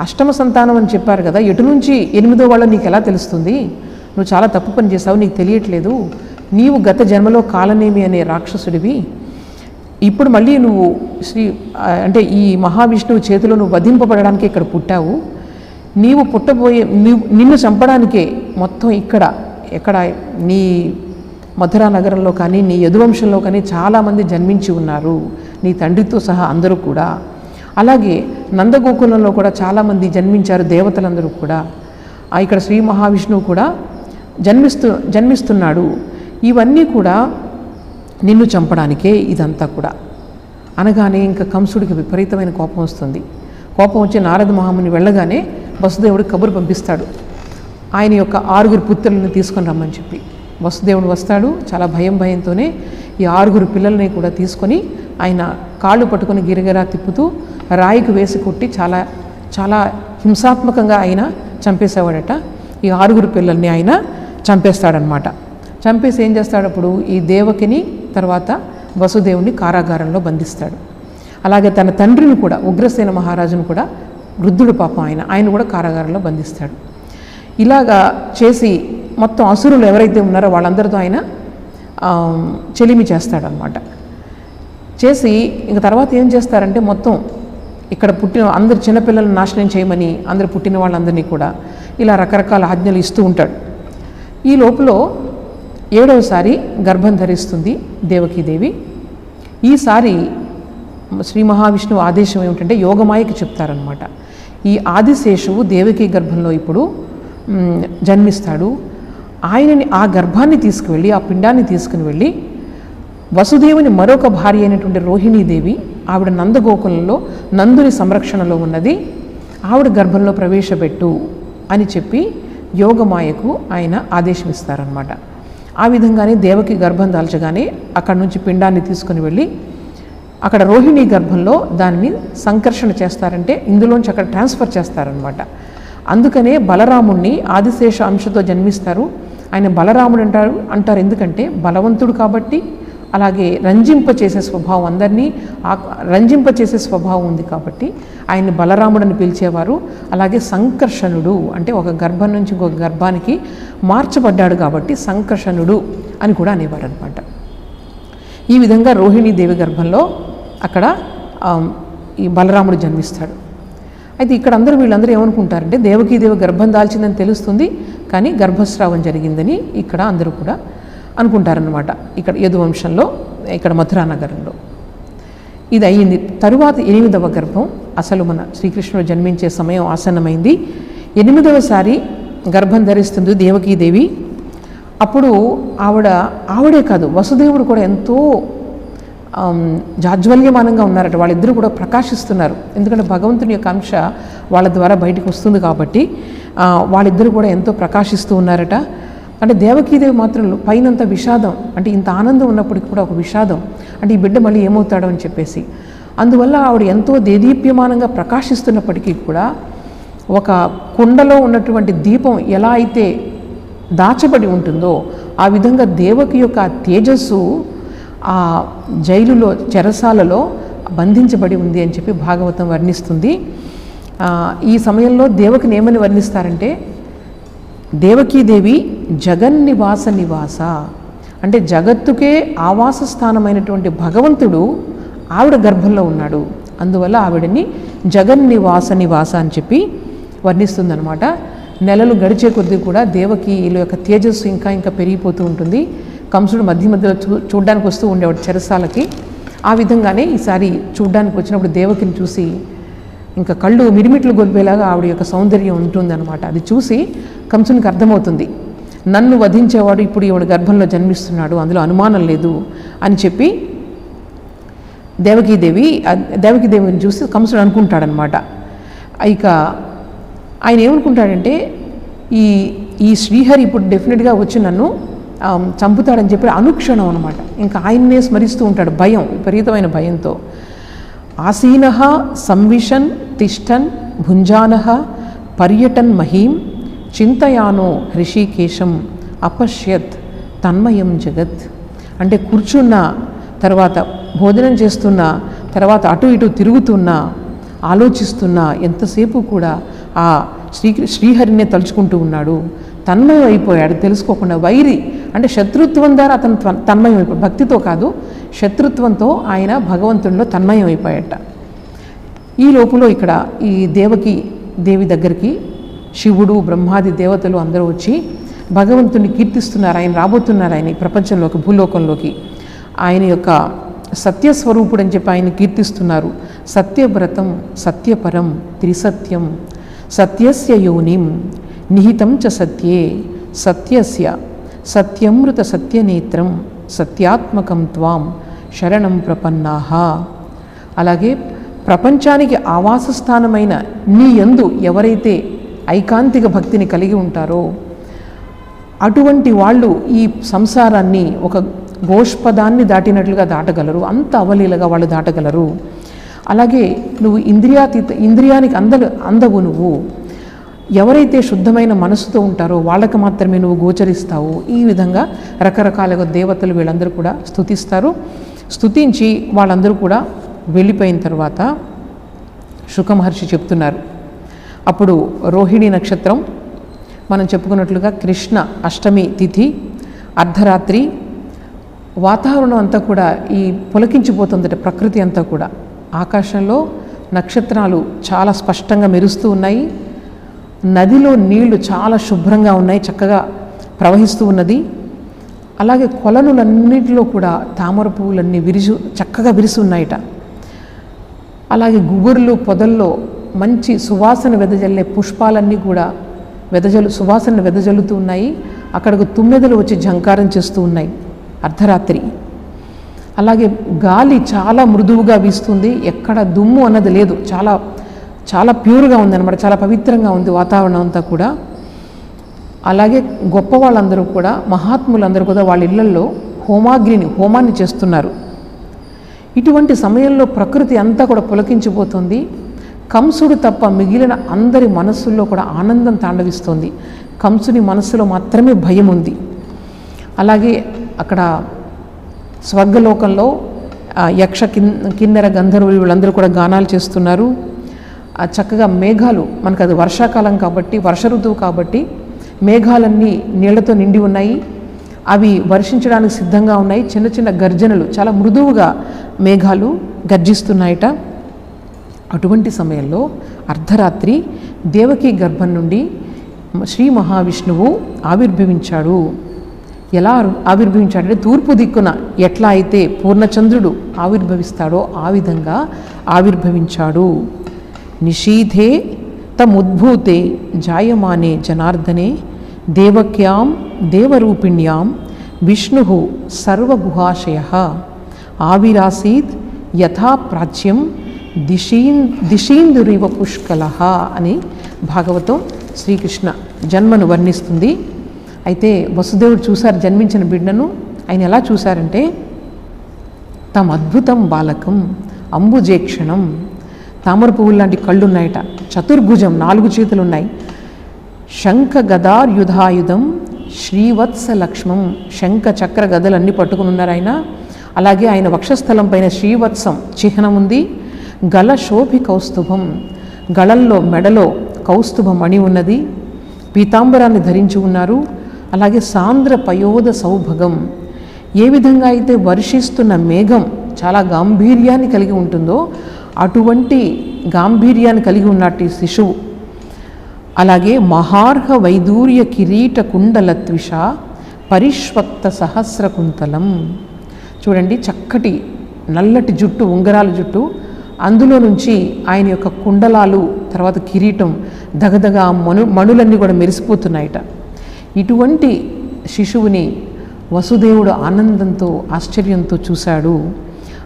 అష్టమ సంతానం అని చెప్పారు కదా, ఎటు నుంచి 8వ వాళ్ళ నీకు ఎలా తెలుస్తుంది, నువ్వు చాలా తప్పు పని చేసావు, నీకు తెలియట్లేదు, నీవు గత జన్మలో కాలనేమి అనే రాక్షసుడివి, ఇప్పుడు మళ్ళీ నువ్వు అంటే ఈ మహావిష్ణువు చేతిలో నువ్వు వధింపబడడానికి ఇక్కడ పుట్టావు, నీవు పుట్టబోయే నిన్ను చంపడానికే మొత్తం ఎక్కడ నీ మధురా నగరంలో కానీ నీ యదువంశంలో కానీ చాలామంది జన్మించి ఉన్నారు, నీ తండ్రితో సహా అందరూ కూడా. అలాగే నందగోకులంలో కూడా చాలామంది జన్మించారు, దేవతలందరూ కూడా. ఇక్కడ శ్రీ మహావిష్ణువు కూడా జన్మిస్తున్నాడు. ఇవన్నీ కూడా నిన్ను చంపడానికే ఇదంతా కూడా అనగానే ఇంకా కంసుడికి విపరీతమైన కోపం వస్తుంది. కోపం వచ్చి నారద మహాముని వెళ్ళగానే వసుదేవుడు కబురు పంపిస్తాడు, ఆయన యొక్క 6 పుత్రులను తీసుకొని రమ్మని చెప్పి. వసుదేవుడు వస్తాడు, చాలా భయంతోనే ఈ 6 పిల్లల్ని కూడా తీసుకొని ఆయన కాళ్ళు పట్టుకొని గిరగిరా తిప్పుతూ రాయికి వేసి కొట్టి చాలా చాలా హింసాత్మకంగా ఆయన చంపేసేవాడట. ఈ 6 పిల్లల్ని ఆయన చంపేస్తాడనమాట. చంపేసి ఏం చేస్తాడు, అప్పుడు ఈ దేవకిని తర్వాత వసుదేవుని కారాగారంలో బంధిస్తాడు. అలాగే తన తండ్రిని కూడా, ఉగ్రసేన మహారాజును కూడా, వృద్ధుడు పాపం ఆయన కూడా కారాగారంలో బంధిస్తాడు. ఇలాగా చేసి మొత్తం అసురులు ఎవరైతే ఉన్నారో వాళ్ళందరితో ఆయన చెలిమి చేస్తాడనమాట. చేసి ఇంక తర్వాత ఏం చేస్తారంటే మొత్తం ఇక్కడ పుట్టిన అందరు చిన్నపిల్లలను నాశనం చేయమని అందరు పుట్టిన వాళ్ళందరినీ కూడా ఇలా రకరకాల ఆజ్ఞలు ఇస్తూ ఉంటాడు. ఈ లోపల 7వసారి గర్భం ధరిస్తుంది దేవకీదేవి. ఈసారి శ్రీ మహావిష్ణువు ఆదేశం ఏమిటంటే యోగమాయకి చెప్తారనమాట, ఈ ఆదిశేషువు దేవకీ గర్భంలో ఇప్పుడు జన్మిస్తాడు, ఆయనని ఆ గర్భాన్ని తీసుకువెళ్ళి ఆ పిండాన్ని తీసుకుని వెళ్ళి వసుదేవుని మరొక భార్య అయినటువంటి రోహిణీదేవి, ఆవిడ నందగోకులంలో నందుని సంరక్షణలో ఉన్నది, ఆవిడ గర్భంలో ప్రవేశపెట్టు అని చెప్పి యోగమాయకు ఆయన ఆదేశం ఇస్తారనమాట. ఆ విధంగానే దేవకి గర్భం దాల్చగానే అక్కడ నుంచి పిండాన్ని తీసుకుని వెళ్ళి అక్కడ రోహిణీ గర్భంలో దాన్ని సంకర్షణ చేస్తారంటే ఇందులోంచి అక్కడ ట్రాన్స్ఫర్ చేస్తారనమాట. అందుకనే బలరాముణ్ణి ఆదిశేష అంశతో జన్మిస్తారు. ఆయన బలరాముడు అంటారు ఎందుకంటే బలవంతుడు కాబట్టి, అలాగే రంజింపచేసే స్వభావం, అందరినీ రంజింపచేసే స్వభావం ఉంది కాబట్టి ఆయన్ని బలరాముడని పిలిచేవారు. అలాగే సంకర్షణుడు అంటే ఒక గర్భం నుంచి ఇంకొక గర్భానికి మార్చబడ్డాడు కాబట్టి సంకర్షణుడు అని కూడా అనేవారు అనమాట. ఈ విధంగా రోహిణీదేవి గర్భంలో అక్కడ ఈ బలరాముడు జన్మిస్తాడు. అయితే ఇక్కడ వీళ్ళందరూ ఏమనుకుంటారంటే దేవకీదేవి గర్భం దాల్చిందని తెలుస్తుంది, కానీ గర్భస్రావం జరిగిందని ఇక్కడ అందరూ కూడా అనుకుంటారనమాట. ఇక్కడ యదువంశంలో, ఇక్కడ మథురా నగరంలో ఇది అయ్యింది. తరువాత 8వ గర్భం, అసలు మన శ్రీకృష్ణుడు జన్మించే సమయం ఆసన్నమైంది. 8వసారి గర్భం ధరిస్తుంది దేవకీదేవి. అప్పుడు ఆవిడే కాదు, వసుదేవుడు కూడా ఎంతో జాజ్వల్యమానంగా ఉన్నారట. వాళ్ళిద్దరూ కూడా ప్రకాశిస్తున్నారు, ఎందుకంటే భగవంతుని యొక్క అంశ వాళ్ళ ద్వారా బయటకు వస్తుంది కాబట్టి వాళ్ళిద్దరూ కూడా ఎంతో ప్రకాశిస్తూ ఉన్నారట. అంటే దేవకీదేవి మాత్రం పైనంత విషాదం, అంటే ఇంత ఆనందం ఉన్నప్పటికీ కూడా ఒక విషాదం, అంటే ఈ బిడ్డ మళ్ళీ ఏమవుతాడో అని చెప్పేసి. అందువల్ల ఆవిడ ఎంతో దేదీప్యమానంగా ప్రకాశిస్తున్నప్పటికీ కూడా ఒక కుండలో ఉన్నటువంటి దీపం ఎలా అయితే దాచబడి ఉంటుందో ఆ విధంగా దేవకి యొక్క తేజస్సు ఆ జైలులో, చెరసాలలో బంధించబడి ఉంది అని చెప్పి భాగవతం వర్ణిస్తుంది. ఈ సమయంలో దేవకిని ఏమని వర్ణిస్తారంటే దేవకీదేవి జగన్నివాస నివాస, అంటే జగత్తుకే ఆవాస స్థానమైనటువంటి భగవంతుడు ఆవిడ గర్భంలో ఉన్నాడు, అందువల్ల ఆవిడని జగన్నివాస నివాస అని చెప్పి వర్ణిస్తుందన్నమాట. నెలలు గడిచే కొద్దీ కూడా దేవకీల యొక్క తేజస్సు ఇంకా ఇంకా పెరిగిపోతూ ఉంటుంది. కంసుడు మధ్య మధ్యలో చూడ్డానికి వస్తూ ఉండేవాడు చెరసాలకి. ఆ విధంగానే ఈసారి చూడ్డానికి వచ్చినప్పుడు దేవకిని చూసి ఇంకా కళ్ళు మిరిమిట్లు గొలిపేలాగా ఆవిడ యొక్క సౌందర్యం ఉంటుందన్నమాట. అది చూసి కంసునికి అర్థమవుతుంది, నన్ను వధించేవాడు ఇప్పుడు ఈవిడ గర్భంలో జన్మిస్తున్నాడు, అందులో అనుమానం లేదు అని చెప్పి దేవకీదేవిని చూసి కంసుడు అనుకుంటాడనమాట. ఇక ఆయన ఏమనుకుంటాడంటే ఈ శ్రీహరి ఇప్పుడు డెఫినెట్గా వచ్చి నన్ను చంపుతాడని చెప్పి అనుక్షణం అనమాట ఇంకా ఆయన్నే స్మరిస్తూ ఉంటాడు, భయం, విపరీతమైన భయంతో. ఆసీనః సంవిశన్ తిష్టన్ భుంజానః పర్యటన్ మహీం చింతయానో హృషికేశం అపశ్యత్ తన్మయం జగత్. అంటే కూర్చున్న తర్వాత, భోజనం చేస్తున్న తర్వాత, అటు ఇటు తిరుగుతున్నా, ఆలోచిస్తున్నా, ఎంతసేపు కూడా ఆ శ్రీహరినే తలుచుకుంటూ ఉన్నాడు. తన్మయం అయిపోయాడు తెలుసుకోకుండా. వైరి అంటే శత్రుత్వం ద్వారా అతను తన్మయం అయిపోయాడు, భక్తితో కాదు శత్రుత్వంతో ఆయన భగవంతుడిలో తన్మయం అయిపోయాట. ఈ లోపులో ఇక్కడ ఈ దేవకి దేవి దగ్గరికి శివుడు, బ్రహ్మాది దేవతలు అందరూ వచ్చి భగవంతుడిని కీర్తిస్తున్నారు. ఆయన రాబోతున్నారు, ఆయన ఈ ప్రపంచంలోకి, భూలోకంలోకి. ఆయన యొక్క సత్యస్వరూపుడు అని చెప్పి ఆయన కీర్తిస్తున్నారు. సత్యవ్రతం సత్యపరం త్రిసత్యం సత్యస్య యోనిం నిహితం చ సత్యే సత్యస్య సత్యమృత సత్యనేత్రం సత్యాత్మకం త్వాం శరణం ప్రపన్నాః. అలాగే ప్రపంచానికి ఆవాస స్థానమైన నీ యందు ఎవరైతే ఐకాంతిక భక్తిని కలిగి ఉంటారో అటువంటి వాళ్ళు ఈ సంసారాన్ని ఒక గోష్పదాన్ని దాటినట్లుగా దాటగలరు, అంత అవలీలగా వాళ్ళు దాటగలరు. అలాగే నువ్వు ఇంద్రియానికి అందవు. నువ్వు ఎవరైతే శుద్ధమైన మనసుతో ఉంటారో వాళ్ళకి మాత్రమే నువ్వు గోచరిస్తావు. ఈ విధంగా రకరకాలుగా దేవతలు వీళ్ళందరూ కూడా స్తుతిస్తారు. స్తుతించి వాళ్ళందరూ కూడా వెళ్ళిపోయిన తర్వాత శుక మహర్షి చెప్తున్నారు, అప్పుడు రోహిణి నక్షత్రం మనం చెప్పుకున్నట్లుగా కృష్ణ అష్టమి తిథి, అర్ధరాత్రి, వాతావరణం అంతా కూడా ఈ పులకించిపోతుందట. ప్రకృతి అంతా కూడా ఆకాశంలో నక్షత్రాలు చాలా స్పష్టంగా మెరుస్తూ ఉన్నాయి. నదిలో నీళ్లు చాలా శుభ్రంగా ఉన్నాయి, చక్కగా ప్రవహిస్తూ ఉన్నది. అలాగే కొలనులన్నిటిలో కూడా తామర పువ్వులన్నీ చక్కగా విరిసి ఉన్నాయట. అలాగే గుబుర్లు పొదల్లో మంచి సువాసన వెదజల్లే పుష్పాలన్నీ కూడా సువాసన వెదజల్లుతూ ఉన్నాయి. అక్కడకు తుమ్మెదలు వచ్చి ఝంకారం చేస్తూ ఉన్నాయి అర్ధరాత్రి. అలాగే గాలి చాలా మృదువుగా వీస్తుంది, ఎక్కడ దుమ్ము అన్నది లేదు, చాలా చాలా ప్యూర్గా ఉందన్నమాట, చాలా పవిత్రంగా ఉంది వాతావరణం అంతా కూడా. అలాగే గొప్ప వాళ్ళందరూ కూడా, మహాత్ములందరూ కూడా వాళ్ళ ఇళ్లల్లో హోమాన్ని చేస్తున్నారు. ఇటువంటి సమయంలో ప్రకృతి అంతా కూడా పులకించిపోతుంది. కంసుడు తప్ప మిగిలిన అందరి మనస్సుల్లో కూడా ఆనందం తాండవిస్తోంది. కంసుని మనస్సులో మాత్రమే భయం ఉంది. అలాగే అక్కడ స్వర్గలోకంలో యక్ష కిన్నెర గంధర్వులు వీళ్ళందరూ కూడా గానాలు చేస్తున్నారు. చక్కగా మేఘాలు, మనకు అది వర్షాకాలం కాబట్టి, వర్ష ఋతువు కాబట్టి మేఘాలన్నీ నీళ్లతో నిండి ఉన్నాయి. అవి వర్షించడానికి సిద్ధంగా ఉన్నాయి. చిన్న చిన్న గర్జనలు, చాలా మృదువుగా మేఘాలు గర్జిస్తున్నాయట. అటువంటి సమయంలో అర్ధరాత్రి దేవకీ గర్భం నుండి శ్రీ మహావిష్ణువు ఆవిర్భవించాడు. ఎలా ఆవిర్భవించాడంటే తూర్పు దిక్కున ఎట్లా అయితే పూర్ణచంద్రుడు ఆవిర్భవిస్తాడో ఆ విధంగా ఆవిర్భవించాడు. నిషీధే తముద్భూతే జాయమానే జనార్దనే దేవక్యాం దేవరూపిణ్యాం విష్ణు సర్వగుహాశయః ఆవిరాసీత్ యథా ప్రాచ్యం దిశీందురివ పుష్కలః అని భాగవతం శ్రీకృష్ణ జన్మను వర్ణిస్తుంది. అయితే వసుదేవుడు చూశారు జన్మించిన బిడ్డను. ఆయన ఎలా చూశారంటే తమ అద్భుతం బాలకం అంబుజేక్షణం, తామర పువ్వులు లాంటి కళ్ళు ఉన్నాయట, చతుర్భుజం 4 చేతులు ఉన్నాయి, శంఖ గదార్యుధాయుధం శ్రీవత్స లక్ష్మం, శంఖ చక్ర గదలన్నీ పట్టుకుని ఉన్నారు ఆయన. అలాగే ఆయన వక్షస్థలం పైన శ్రీవత్సం చిహ్నం ఉంది. గల శోభి కౌస్తుభం, గళల్లో మెడలో కౌస్తుభ మణి ఉన్నది, పీతాంబరాన్ని ధరించి ఉన్నారు. అలాగే సాంద్ర పయోద సౌభగం, ఏ విధంగా అయితే వర్షిస్తున్న మేఘం చాలా గాంభీర్యాన్ని కలిగి ఉంటుందో అటువంటి గాంభీర్యాన్ని కలిగి ఉన్నట్టు శిశువు. అలాగే మహార్హ వైదూర్య కిరీట కుండలత్విష పరిష్వక్త సహస్ర కుంతలం, చూడండి చక్కటి నల్లటి జుట్టు, ఉంగరాల జుట్టు, అందులో నుంచి ఆయన యొక్క కుండలాలు, తర్వాత కిరీటం దగదగా మణులన్నీ కూడా మెరిసిపోతున్నాయట. ఇటువంటి శిశువుని వసుదేవుడు ఆనందంతో ఆశ్చర్యంతో చూశాడు.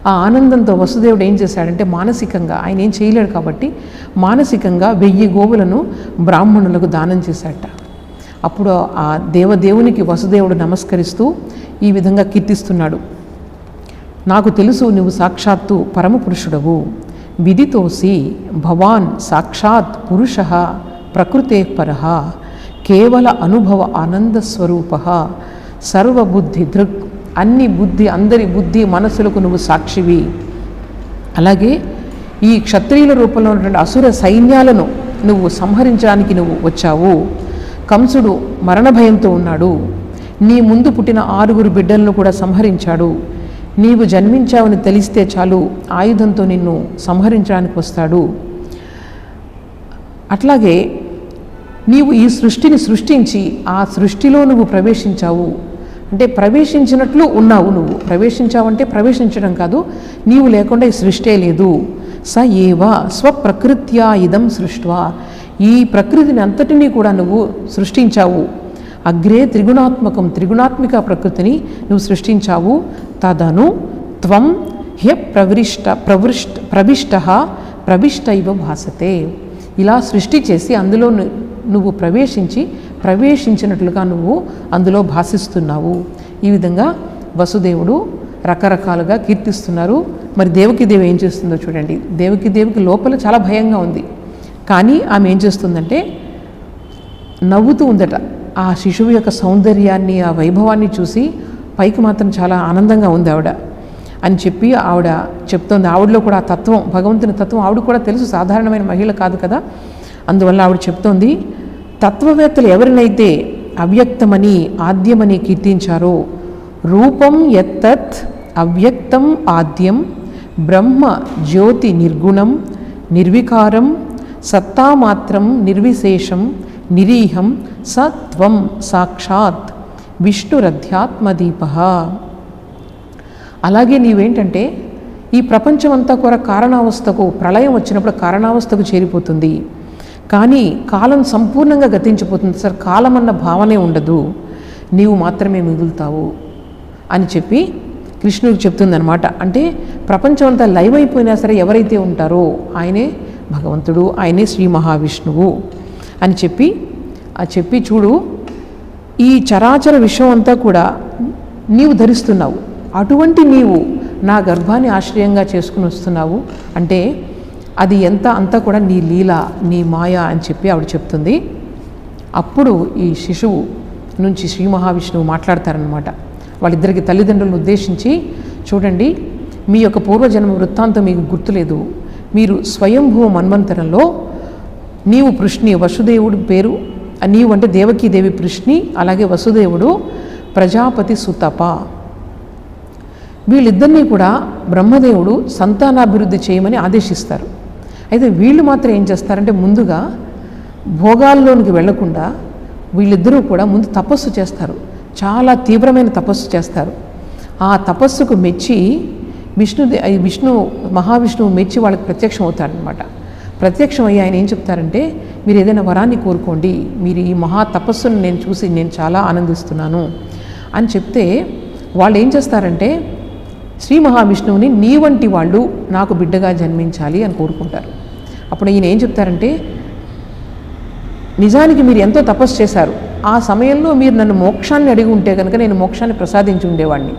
ఆ ఆనందంతో వసుదేవుడు ఏం చేశాడంటే మానసికంగా, ఆయన ఏం చేయలేడు కాబట్టి మానసికంగా 1000 గోవులను బ్రాహ్మణులకు దానం చేశాట. అప్పుడు ఆ దేవదేవునికి వసుదేవుడు నమస్కరిస్తూ ఈ విధంగా కీర్తిస్తున్నాడు. నాకు తెలుసు నువ్వు సాక్షాత్తు పరమపురుషుడవు, విదితోసి భవాన్ సాక్షాత్ పురుష ప్రకృతే పరః కేవల అనుభవ ఆనందస్వరూప సర్వబుద్ధి దృక్, అన్ని బుద్ధి, అందరి బుద్ధి మనసులకు నువ్వు సాక్షివి. అలాగే ఈ క్షత్రియుల రూపంలో ఉన్నటువంటి అసుర సైన్యాలను నువ్వు సంహరించడానికి నువ్వు వచ్చావు. కంసుడు మరణ భయంతో ఉన్నాడు, నీ ముందు పుట్టిన 6 బిడ్డలను కూడా సంహరించాడు. నీవు జన్మించావని తెలిస్తే చాలు ఆయుధంతో నిన్ను సంహరించడానికి వస్తాడు. అట్లాగే నీవు ఈ సృష్టిని సృష్టించి ఆ సృష్టిలో నువ్వు ప్రవేశించావు, అంటే ప్రవేశించినట్లు ఉన్నావు. నువ్వు ప్రవేశించావంటే ప్రవేశించడం కాదు, నీవు లేకుండా ఈ సృష్టే లేదు. స ఏవ స్వప్రకృత్యా ఇదం సృష్ట్వా, ఈ ప్రకృతిని అంతటినీ కూడా నువ్వు సృష్టించావు. అగ్రే త్రిగుణాత్మకం, త్రిగుణాత్మిక ప్రకృతిని నువ్వు సృష్టించావు. తదను త్వం హ్య ప్రవిష్ట ఇవ భాసతే, ఇలా సృష్టి చేసి అందులో నువ్వు ప్రవేశించినట్లుగా నువ్వు అందులో భాసిస్తున్నావు. ఈ విధంగా వసుదేవుడు రకరకాలుగా కీర్తిస్తున్నారు. మరి దేవకీదేవి ఏం చేస్తుందో చూడండి. దేవకీదేవికి లోపల చాలా భయంగా ఉంది, కానీ ఆమె ఏం చేస్తుందంటే నవ్వుతూ ఉందట. ఆ శిశువు యొక్క సౌందర్యాన్ని, ఆ వైభవాన్ని చూసి పైకి మాత్రం చాలా ఆనందంగా ఉంది ఆవిడ అని చెప్పి ఆవిడ చెప్తోంది. ఆవిడలో కూడా ఆ తత్వం, భగవంతుని తత్వం ఆవిడ కూడా తెలుసు, సాధారణమైన మహిళ కాదు కదా. అందువల్ల ఆవిడ చెప్తోంది, తత్వవేత్తలు ఎవరినైతే అవ్యక్తమని ఆద్యమని కీర్తించారో, రూపం యత్తత్ అవ్యక్తం ఆద్యం బ్రహ్మ జ్యోతి నిర్గుణం నిర్వికారం సత్తామాత్రం నిర్విశేషం నిరీహం సత్వం సాక్షాత్ విష్ణురధ్యాత్మదీప. అలాగే నీవేంటంటే ఈ ప్రపంచమంతా కూడా కారణావస్థకు, ప్రళయం వచ్చినప్పుడు కారణావస్థకు చేరిపోతుంది, కానీ కాలం సంపూర్ణంగా గతించిపోతుంది. సార్ కాలం అన్న భావనే ఉండదు, నీవు మాత్రమే మిగులుతావు అని చెప్పి కృష్ణుడికి చెప్తుందనమాట. అంటే ప్రపంచం అంతా లైవ్ అయిపోయినా సరే ఎవరైతే ఉంటారో ఆయనే భగవంతుడు, ఆయనే శ్రీ మహావిష్ణువు అని చెప్పి చూడు, ఈ చరాచర విషయం అంతా కూడా నీవు ధరిస్తున్నావు, అటువంటి నీవు నా గర్భాన్ని ఆశ్రయంగా చేసుకుని వస్తున్నావు అంటే అది అంతా కూడా నీ లీల, నీ మాయ అని చెప్పి ఆవిడ చెప్తుంది. అప్పుడు ఈ శిశువు నుంచి శ్రీ మహావిష్ణువు మాట్లాడతారనమాట. వాళ్ళిద్దరికి తల్లిదండ్రులను ఉద్దేశించి చూడండి, మీ యొక్క పూర్వజన్మ వృత్తాంతం మీకు గుర్తులేదు. మీరు స్వయంభూ మన్వంతరంలో నీవు పృష్ణి, వసుదేవుడు పేరు, నీవు అంటే దేవకీదేవి పృష్ణి, అలాగే వసుదేవుడు ప్రజాపతి సుతప. వీళ్ళిద్దరినీ కూడా బ్రహ్మదేవుడు సంతానాభివృద్ధి చేయమని ఆదేశిస్తారు. అయితే వీళ్ళు మాత్రం ఏం చేస్తారంటే ముందుగా భోగాల్లోనికి వెళ్లకుండా వీళ్ళిద్దరూ కూడా ముందు తపస్సు చేస్తారు. చాలా తీవ్రమైన తపస్సు చేస్తారు. ఆ తపస్సుకు మెచ్చి మహావిష్ణువు మెచ్చి వాళ్ళకి ప్రత్యక్షం అవుతారనమాట. ప్రత్యక్షం అయ్యి ఆయన ఏం చెప్తారంటే, మీరు ఏదైనా వరాన్ని కోరుకోండి, మీరు ఈ మహా తపస్సును నేను చూసి నేను చాలా ఆనందిస్తున్నాను అని చెప్తే వాళ్ళు ఏం చేస్తారంటే శ్రీ మహావిష్ణువుని నీ వంటి వాళ్ళు నాకు బిడ్డగా జన్మించాలి అని కోరుకుంటారు. అప్పుడు ఈయన ఏం చెప్తారంటే, నిజానికి మీరు ఎంతో తపస్సు చేశారు, ఆ సమయంలో మీరు నన్ను మోక్షాన్ని అడిగి ఉంటే కనుక నేను మోక్షాన్ని ప్రసాదించి ఉండేవాడిని.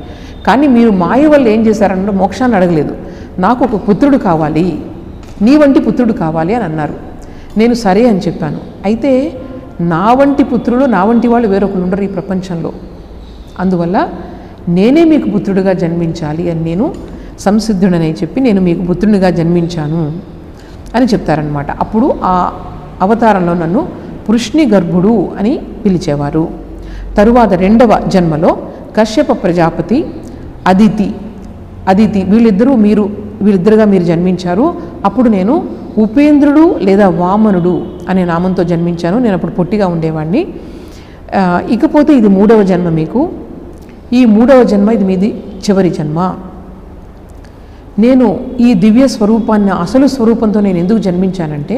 కానీ మీరు మాయ వల్ల ఏం చేశారంటే మోక్షాన్ని అడగలేదు, నాకు ఒక పుత్రుడు కావాలి, నీ వంటి పుత్రుడు కావాలి అని అన్నారు. నేను సరే అని చెప్పాను. అయితే నా వంటి పుత్రులు, నా వంటి వాళ్ళు వేరొకరు ఉండరు ఈ ప్రపంచంలో. అందువల్ల నేనే మీకు పుత్రుడిగా జన్మించాలి అని నేను సంసిద్ధుడని చెప్పి నేను మీకు పుత్రునిగా జన్మించాను అని చెప్తారనమాట. అప్పుడు ఆ అవతారంలో నన్ను పృష్ణి గర్భుడు అని పిలిచేవారు. తరువాత రెండవ జన్మలో కశ్యప ప్రజాపతి, అదితి వీళ్ళిద్దరుగా మీరు జన్మించారు. అప్పుడు నేను ఉపేంద్రుడు లేదా వామనుడు అనే నామంతో జన్మించాను. నేను అప్పుడు పొట్టిగా ఉండేవాడిని. ఇకపోతే ఇది మూడవ జన్మ మీకు. ఈ మూడవ జన్మ ఇది మీది చివరి జన్మ. నేను ఈ దివ్య స్వరూపాన్ని, అసలు స్వరూపంతో నేను ఎందుకు జన్మించానంటే,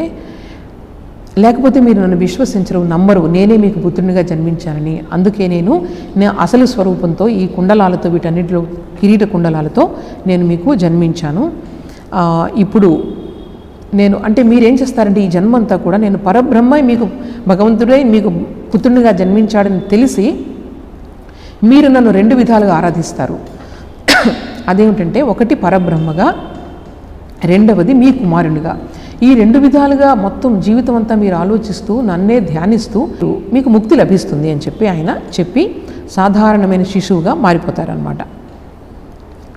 లేకపోతే మీరు నన్ను విశ్వసించరు, నమ్మరు నేనే మీకు పుత్రునిగా జన్మించానని. అందుకే నేను అసలు స్వరూపంతో ఈ కుండలాలతో, వీటన్నిటిలో కిరీట కుండలాలతో నేను మీకు జన్మించాను. ఇప్పుడు నేను అంటే మీరేం చేస్తారంటే ఈ జన్మంతా కూడా నేను పరబ్రహ్మ మీకు భగవంతుడే మీకు పుత్రునిగా జన్మించాడని తెలిసి మీరు నన్ను రెండు విధాలుగా ఆరాధిస్తారు. అదేమిటంటే, ఒకటి పరబ్రహ్మగా, రెండవది మీ కుమారునిగా. ఈ రెండు విధాలుగా మొత్తం జీవితం అంతా మీరు ఆలోచిస్తూ నన్నే ధ్యానిస్తూ మీకు ముక్తి లభిస్తుంది అని చెప్పి ఆయన చెప్పి సాధారణమైన శిశువుగా మారిపోతారనమాట.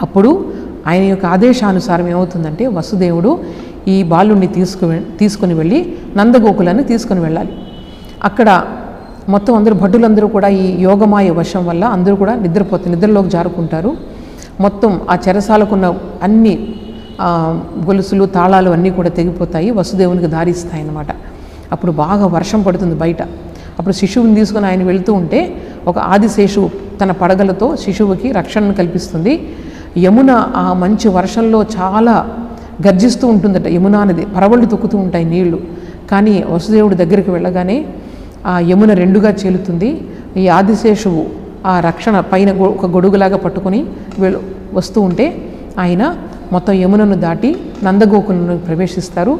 అప్పుడు ఆయన యొక్క ఆదేశానుసారం ఏమవుతుందంటే, వసుదేవుడు ఈ బాలుణ్ణి తీసుకుని వెళ్ళి నందగోకులాన్ని తీసుకుని వెళ్ళాలి. అక్కడ మొత్తం అందరూ భటులందరూ కూడా ఈ యోగమాయ వశం వల్ల అందరూ కూడా నిద్రలోకి జారుకుంటారు. మొత్తం ఆ చెరసాలకున్న అన్ని గొలుసులు, తాళాలు అన్నీ కూడా తెగిపోతాయి, వసుదేవునికి దారిస్తాయి అన్నమాట. అప్పుడు బాగా వర్షం పడుతుంది బయట. అప్పుడు శిశువుని తీసుకుని ఆయన వెళ్తూ ఉంటే ఒక ఆదిశేషువు తన పడగలతో శిశువుకి రక్షణను కల్పిస్తుంది. యమున ఆ మంచి వర్షంలో చాలా గర్జిస్తూ ఉంటుందట. యమున అనేది పరవళ్ళు తొక్కుతూ ఉంటాయి నీళ్లు. కానీ వసుదేవుడి దగ్గరికి వెళ్ళగానే ఆ యమున రెండుగా చేలుతుంది. ఈ ఆదిశేషువు ఆ రక్షణ పైన ఒక గొడుగులాగా పట్టుకొని వస్తూ ఉంటే ఆయన మొత్తం యమునను దాటి నందగోకులను ప్రవేశిస్తారు.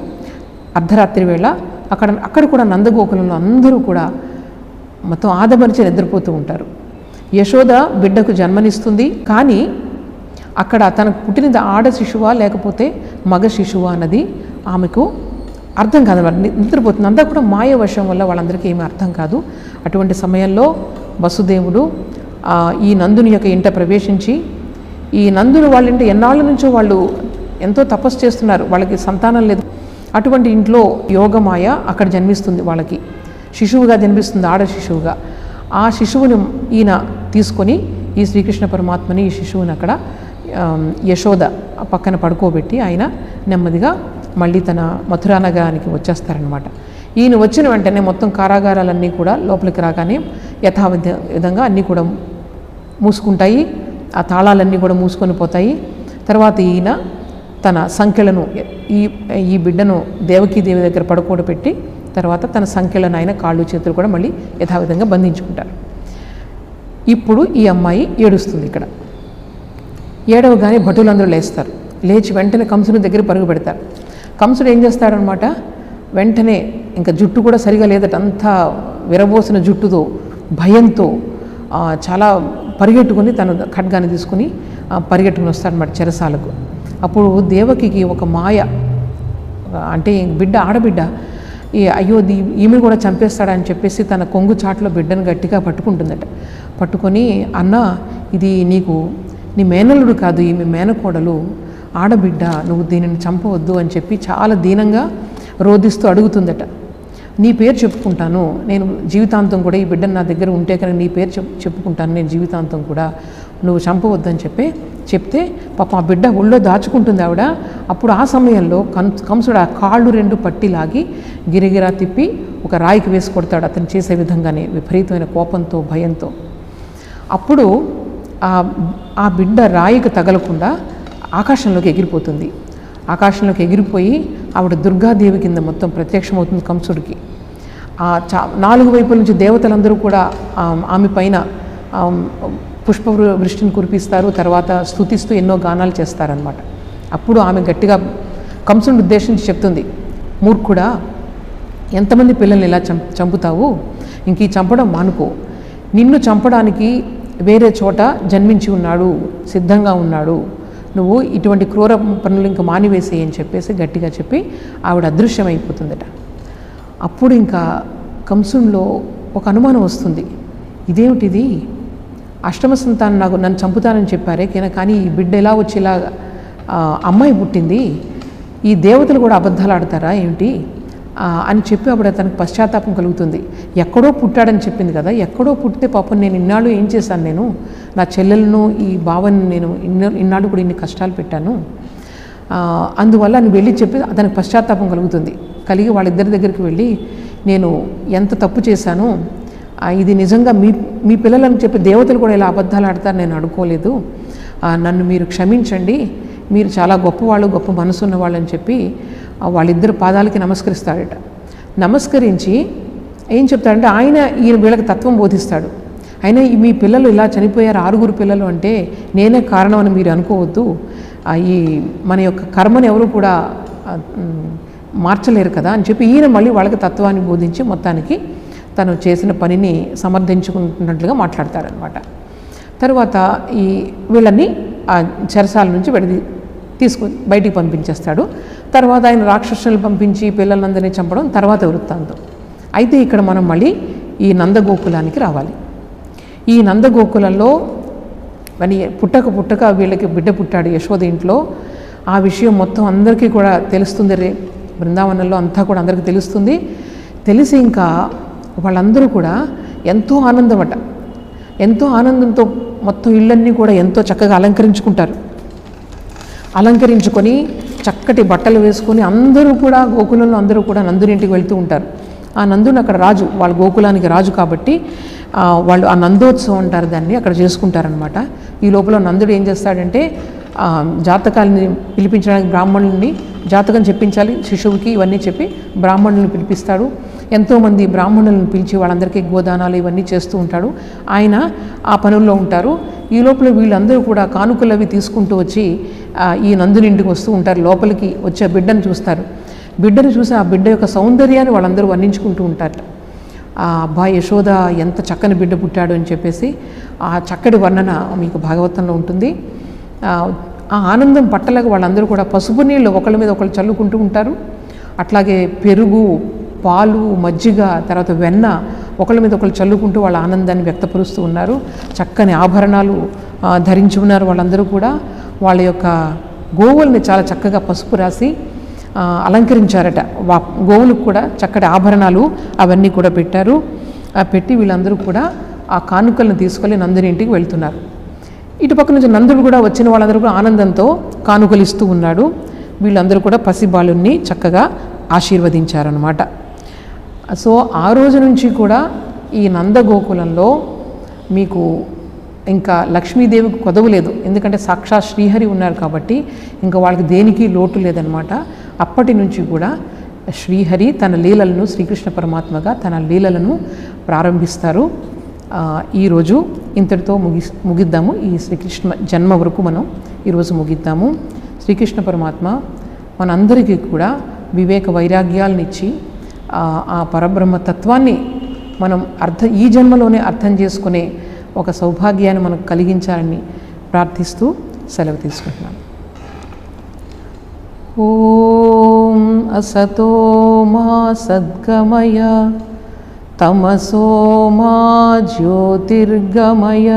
అర్ధరాత్రి వేళ అక్కడ కూడా నందగోకులంలో అందరూ కూడా మొత్తం ఆదమరిచి నిద్రపోతూ ఉంటారు. యశోద బిడ్డకు జన్మనిస్తుంది. కానీ అక్కడ తనకు పుట్టినది ఆడ శిశువా లేకపోతే మగ శిశువా అన్నది ఆమెకు అర్థం కాదు. నిద్రపోతుంది. అంతా కూడా మాయవశం వల్ల వాళ్ళందరికీ ఏమీ అర్థం కాదు. అటువంటి సమయంలో వసుదేవుడు ఈ నందుని యొక్క ఇంట ప్రవేశించి, ఈ నందుని వాళ్ళ ఇంట ఎన్నాళ్ళ నుంచో వాళ్ళు ఎంతో తపస్సు చేస్తున్నారు, వాళ్ళకి సంతానం లేదు. అటువంటి ఇంట్లో యోగమాయ అక్కడ జన్మిస్తుంది, వాళ్ళకి శిశువుగా జన్మిస్తుంది, ఆడ శిశువుగా. ఆ శిశువుని ఈయన తీసుకొని ఈ శ్రీకృష్ణ పరమాత్మని ఈ శిశువుని అక్కడ యశోద పక్కన పడుకోబెట్టి ఆయన నెమ్మదిగా మళ్ళీ తన మథురా నగరానికి వచ్చేస్తారనమాట. ఈయన వచ్చిన వెంటనే మొత్తం కారాగారాలన్నీ కూడా లోపలికి రాగానే విధంగా అన్నీ కూడా మూసుకుంటాయి, ఆ తాళాలన్నీ కూడా మూసుకొని పోతాయి. తర్వాత ఈయన తన సంఖ్యలను ఈ బిడ్డను దేవకీదేవి దగ్గర పడుకోబెట్టి తర్వాత తన సంఖ్యలను ఆయన కాళ్ళు చేతులు కూడా మళ్ళీ యథావిధంగా బంధించుకుంటారు. ఇప్పుడు ఈ అమ్మాయి ఏడుస్తుంది. ఇక్కడ ఏడవగానే భటులందరూ లేస్తారు. లేచి వెంటనే కంసుని దగ్గర పరుగు పెడతారు. కంసుడు ఏం చేస్తాడనమాట, వెంటనే ఇంకా జుట్టు కూడా సరిగా లేదట, అంతా విరబోసిన జుట్టుతో భయంతో చాలా పరిగెట్టుకుని తను ఖడ్గాన్ని తీసుకుని పరిగెట్టుకుని వస్తాడనమాట చెరసాలకు. అప్పుడు దేవకికి ఒక మాయ, అంటే ఆడబిడ్డ అయ్యో ఈమె కూడా చంపేస్తాడని చెప్పేసి తన కొంగు చాట్లో బిడ్డను గట్టిగా పట్టుకుంటుందట. పట్టుకొని, అన్న ఇది నీకు నీ మేనల్లుడు కాదు, ఈమె మేనకోడలు, ఆడబిడ్డ, నువ్వు దీనిని చంపవద్దు అని చెప్పి చాలా దీనంగా రోధిస్తూ అడుగుతుందట. నీ పేరు చెప్పుకుంటాను, నేను జీవితాంతం కూడా ఈ బిడ్డను నా దగ్గర ఉంటే కనుక నీ పేరు చెప్పుకుంటాను నేను జీవితాంతం కూడా, నువ్వు చంపవద్దని చెప్తే పాపం ఆ బిడ్డ ఒళ్ళో దాచుకుంటుంది ఆవిడ. అప్పుడు ఆ సమయంలో కంసుడు ఆ కాళ్ళు 2 పట్టి లాగి గిరిగిరా తిప్పి ఒక రాయికి వేసి కొడతాడు, అతను చేసే విధంగానే విపరీతమైన కోపంతో భయంతో. అప్పుడు ఆ బిడ్డ రాయికి తగలకుండా ఆకాశంలోకి ఎగిరిపోతుంది. ఆకాశంలోకి ఎగిరిపోయి ఆవిడ దుర్గాదేవి కింద మొత్తం ప్రత్యక్షమవుతుంది కంసుడికి. 4 వైపుల నుంచి దేవతలందరూ కూడా ఆమె పైన పుష్ప వృష్టిని కురిపిస్తారు, తర్వాత స్తుతిస్తూ ఎన్నో గానాలు చేస్తారనమాట. అప్పుడు ఆమె గట్టిగా కంసుని ఉద్దేశించి చెప్తుంది, మూర్ఖుడా, ఎంతమంది పిల్లల్ని ఇలా చంపుతావు, ఇంక ఈ చంపడం మానుకో, నిన్ను చంపడానికి వేరే చోట జన్మించి ఉన్నాడు, సిద్ధంగా ఉన్నాడు, నువ్వు ఇటువంటి క్రూర పనులు ఇంకా మానివేసేయి అని చెప్పేసి గట్టిగా చెప్పి ఆవిడ అదృశ్యమైపోతుందట. అప్పుడు ఇంకా కంసునిలో ఒక అనుమానం వస్తుంది, ఇదేమిటిది, అష్టమ సంతానం నన్ను చంపుతానని చెప్పారే కానీ ఈ బిడ్డ ఎలా వచ్చి ఇలా అమ్మాయి పుట్టింది, ఈ దేవతలు కూడా అబద్ధాలు ఆడతారా ఏమిటి అని చెప్పి అప్పుడు తనకు పశ్చాత్తాపం కలుగుతుంది. ఎక్కడో పుట్టాడని చెప్పింది కదా, ఎక్కడో పుట్టితే పాపం నేను ఇన్నాళ్ళు ఏం చేశాను, నేను నా చెల్లెలను ఈ భావని నేను ఇన్నాళ్ళు కూడా ఇన్ని కష్టాలు పెట్టాను, అందువల్ల నువ్వు వెళ్ళి చెప్పి అతనికి పశ్చాత్తాపం కలుగుతుంది. కలిగి వాళ్ళిద్దరి దగ్గరికి వెళ్ళి నేను ఎంత తప్పు చేశాను, ఇది నిజంగా మీ పిల్లలని చెప్పి దేవతలు కూడా ఇలా అబద్ధాలు ఆడతారు నేను అనుకోలేదు, నన్ను మీరు క్షమించండి, మీరు చాలా గొప్పవాళ్ళు, గొప్ప మనసు ఉన్నవాళ్ళు అని చెప్పి వాళ్ళిద్దరు పాదాలకి నమస్కరిస్తాడట. నమస్కరించి ఏం చెప్తాడంటే ఈయన వీళ్ళకి తత్వం బోధిస్తాడు. అయినా మీ పిల్లలు ఇలా చనిపోయారు, 6 పిల్లలు అంటే నేనే కారణం అని మీరు అనుకోవద్దు, ఈ మన యొక్క కర్మను ఎవరు కూడా మార్చలేరు కదా అని చెప్పి ఈయన మళ్ళీ వాళ్ళకి తత్వాన్ని బోధించి మొత్తానికి తను చేసిన పనిని సమర్థించుకున్నట్లుగా మాట్లాడతారనమాట. తర్వాత వీళ్ళని ఆ చెరసాల నుంచి బయటికి పంపించేస్తాడు. తర్వాత ఆయన రాక్షసులను పంపించి పిల్లలందరినీ చంపడం తర్వాత వృత్తాంతం. అయితే ఇక్కడ మనం మళ్ళీ ఈ నందగోకులానికి రావాలి. ఈ నందగోకులంలో మరి పుట్టక వీళ్ళకి బిడ్డ పుట్టాడు యశోద ఇంట్లో. ఆ విషయం మొత్తం అందరికీ కూడా తెలుస్తుంది, బృందావనంలో అంతా కూడా అందరికీ తెలుస్తుంది. తెలిసి ఇంకా వాళ్ళందరూ కూడా ఎంతో ఆనందంతో మొత్తం ఇళ్ళన్నీ కూడా ఎంతో చక్కగా అలంకరించుకొని చక్కటి బట్టలు వేసుకొని అందరూ కూడా గోకులంలో అందరూ కూడా నందునింటికి వెళ్తూ ఉంటారు. ఆ నందుని అక్కడ రాజు, వాళ్ళ గోకులానికి రాజు కాబట్టి వాళ్ళు ఆ నందోత్సవం అంటారు దాన్ని, అక్కడ చేసుకుంటారనమాట. ఈ లోపల నందుడు ఏం చేస్తాడంటే జాతకాలని పిలిపించడానికి బ్రాహ్మణుల్ని జాతకం చెప్పించాలి శిశువుకి, ఇవన్నీ చెప్పి బ్రాహ్మణులను పిలిపిస్తాడు. ఎంతోమంది బ్రాహ్మణులను పిలిచి వాళ్ళందరికీ గోదానాలు ఇవన్నీ చేస్తూ ఉంటాడు. ఆయన ఆ పనుల్లో ఉంటారు. ఈ లోపల వీళ్ళందరూ కూడా కానుకలు అవి తీసుకుంటూ వచ్చి ఈ నందుని ఇంటికి వస్తూ ఉంటారు. లోపలికి వచ్చే బిడ్డను చూస్తారు. బిడ్డను చూసి ఆ బిడ్డ యొక్క సౌందర్యాన్ని వాళ్ళందరూ వర్ణించుకుంటూ ఉంటారు. అబ్బా యశోద ఎంత చక్కని బిడ్డ పుట్టాడు అని చెప్పేసి ఆ చక్కటి వర్ణన మీకు భాగవతంలో ఉంటుంది. ఆ ఆనందం పట్టలేక వాళ్ళందరూ కూడా పసుపు నీళ్ళు ఒకళ్ళ మీద ఒకళ్ళు చల్లుకుంటూ ఉంటారు. అట్లాగే పెరుగు, పాలు, మజ్జిగ, తర్వాత వెన్న ఒకళ్ళ మీద ఒకళ్ళు చల్లుకుంటూ వాళ్ళ ఆనందాన్ని వ్యక్తపరుస్తూ ఉన్నారు. చక్కని ఆభరణాలు ధరించి ఉన్నారు వాళ్ళందరూ కూడా. వాళ్ళ యొక్క గోవుల్ని చాలా చక్కగా పసుపు రాసి అలంకరించారట. గోవులకు కూడా చక్కటి ఆభరణాలు అవన్నీ కూడా పెట్టారు. పెట్టి వీళ్ళందరూ కూడా ఆ కానుకలను తీసుకొని నందుని ఇంటికి వెళ్తున్నారు. ఇటుపక్క నుంచి నందుడు కూడా వచ్చిన వాళ్ళందరూ కూడా ఆనందంతో కానుకలు ఇస్తూ ఉన్నాడు. వీళ్ళందరూ కూడా పసిబాలుని చక్కగా ఆశీర్వదించారనమాట. సో ఆ రోజు నుంచి కూడా ఈ నందగోకులంలో మీకు ఇంకా లక్ష్మీదేవికి కొదవు లేదు. ఎందుకంటే సాక్షాత్ శ్రీహరి ఉన్నారు కాబట్టి ఇంకా వాళ్ళకి దేనికి లోటు లేదనమాట. అప్పటి నుంచి కూడా శ్రీహరి తన లీలలను, శ్రీకృష్ణ పరమాత్మగా తన లీలలను ప్రారంభిస్తారు. ఈరోజు ఇంతటితో ముగిద్దాము. ఈ శ్రీకృష్ణ జన్మ వరకు మనం ఈరోజు ముగిద్దాము. శ్రీకృష్ణ పరమాత్మ మనందరికీ కూడా వివేక వైరాగ్యాలనిచ్చి ఆ పరబ్రహ్మ తత్వాన్ని మనం ఈ జన్మలోనే అర్థం చేసుకునే ఒక సౌభాగ్యాన్ని మనకు కలిగించాలని ప్రార్థిస్తూ సెలవు తీసుకుంటున్నాను. ఓం అసతో మా సద్గమయ తమసో మా జ్యోతిర్గమయ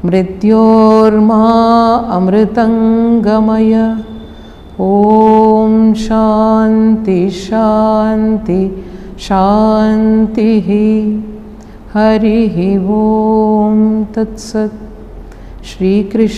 मृत्योर्मा अमृतंगमय। ओम शांति शांति शांति। हरि ओम तत्सत्। श्रीकृष्णार्पणमस्तु।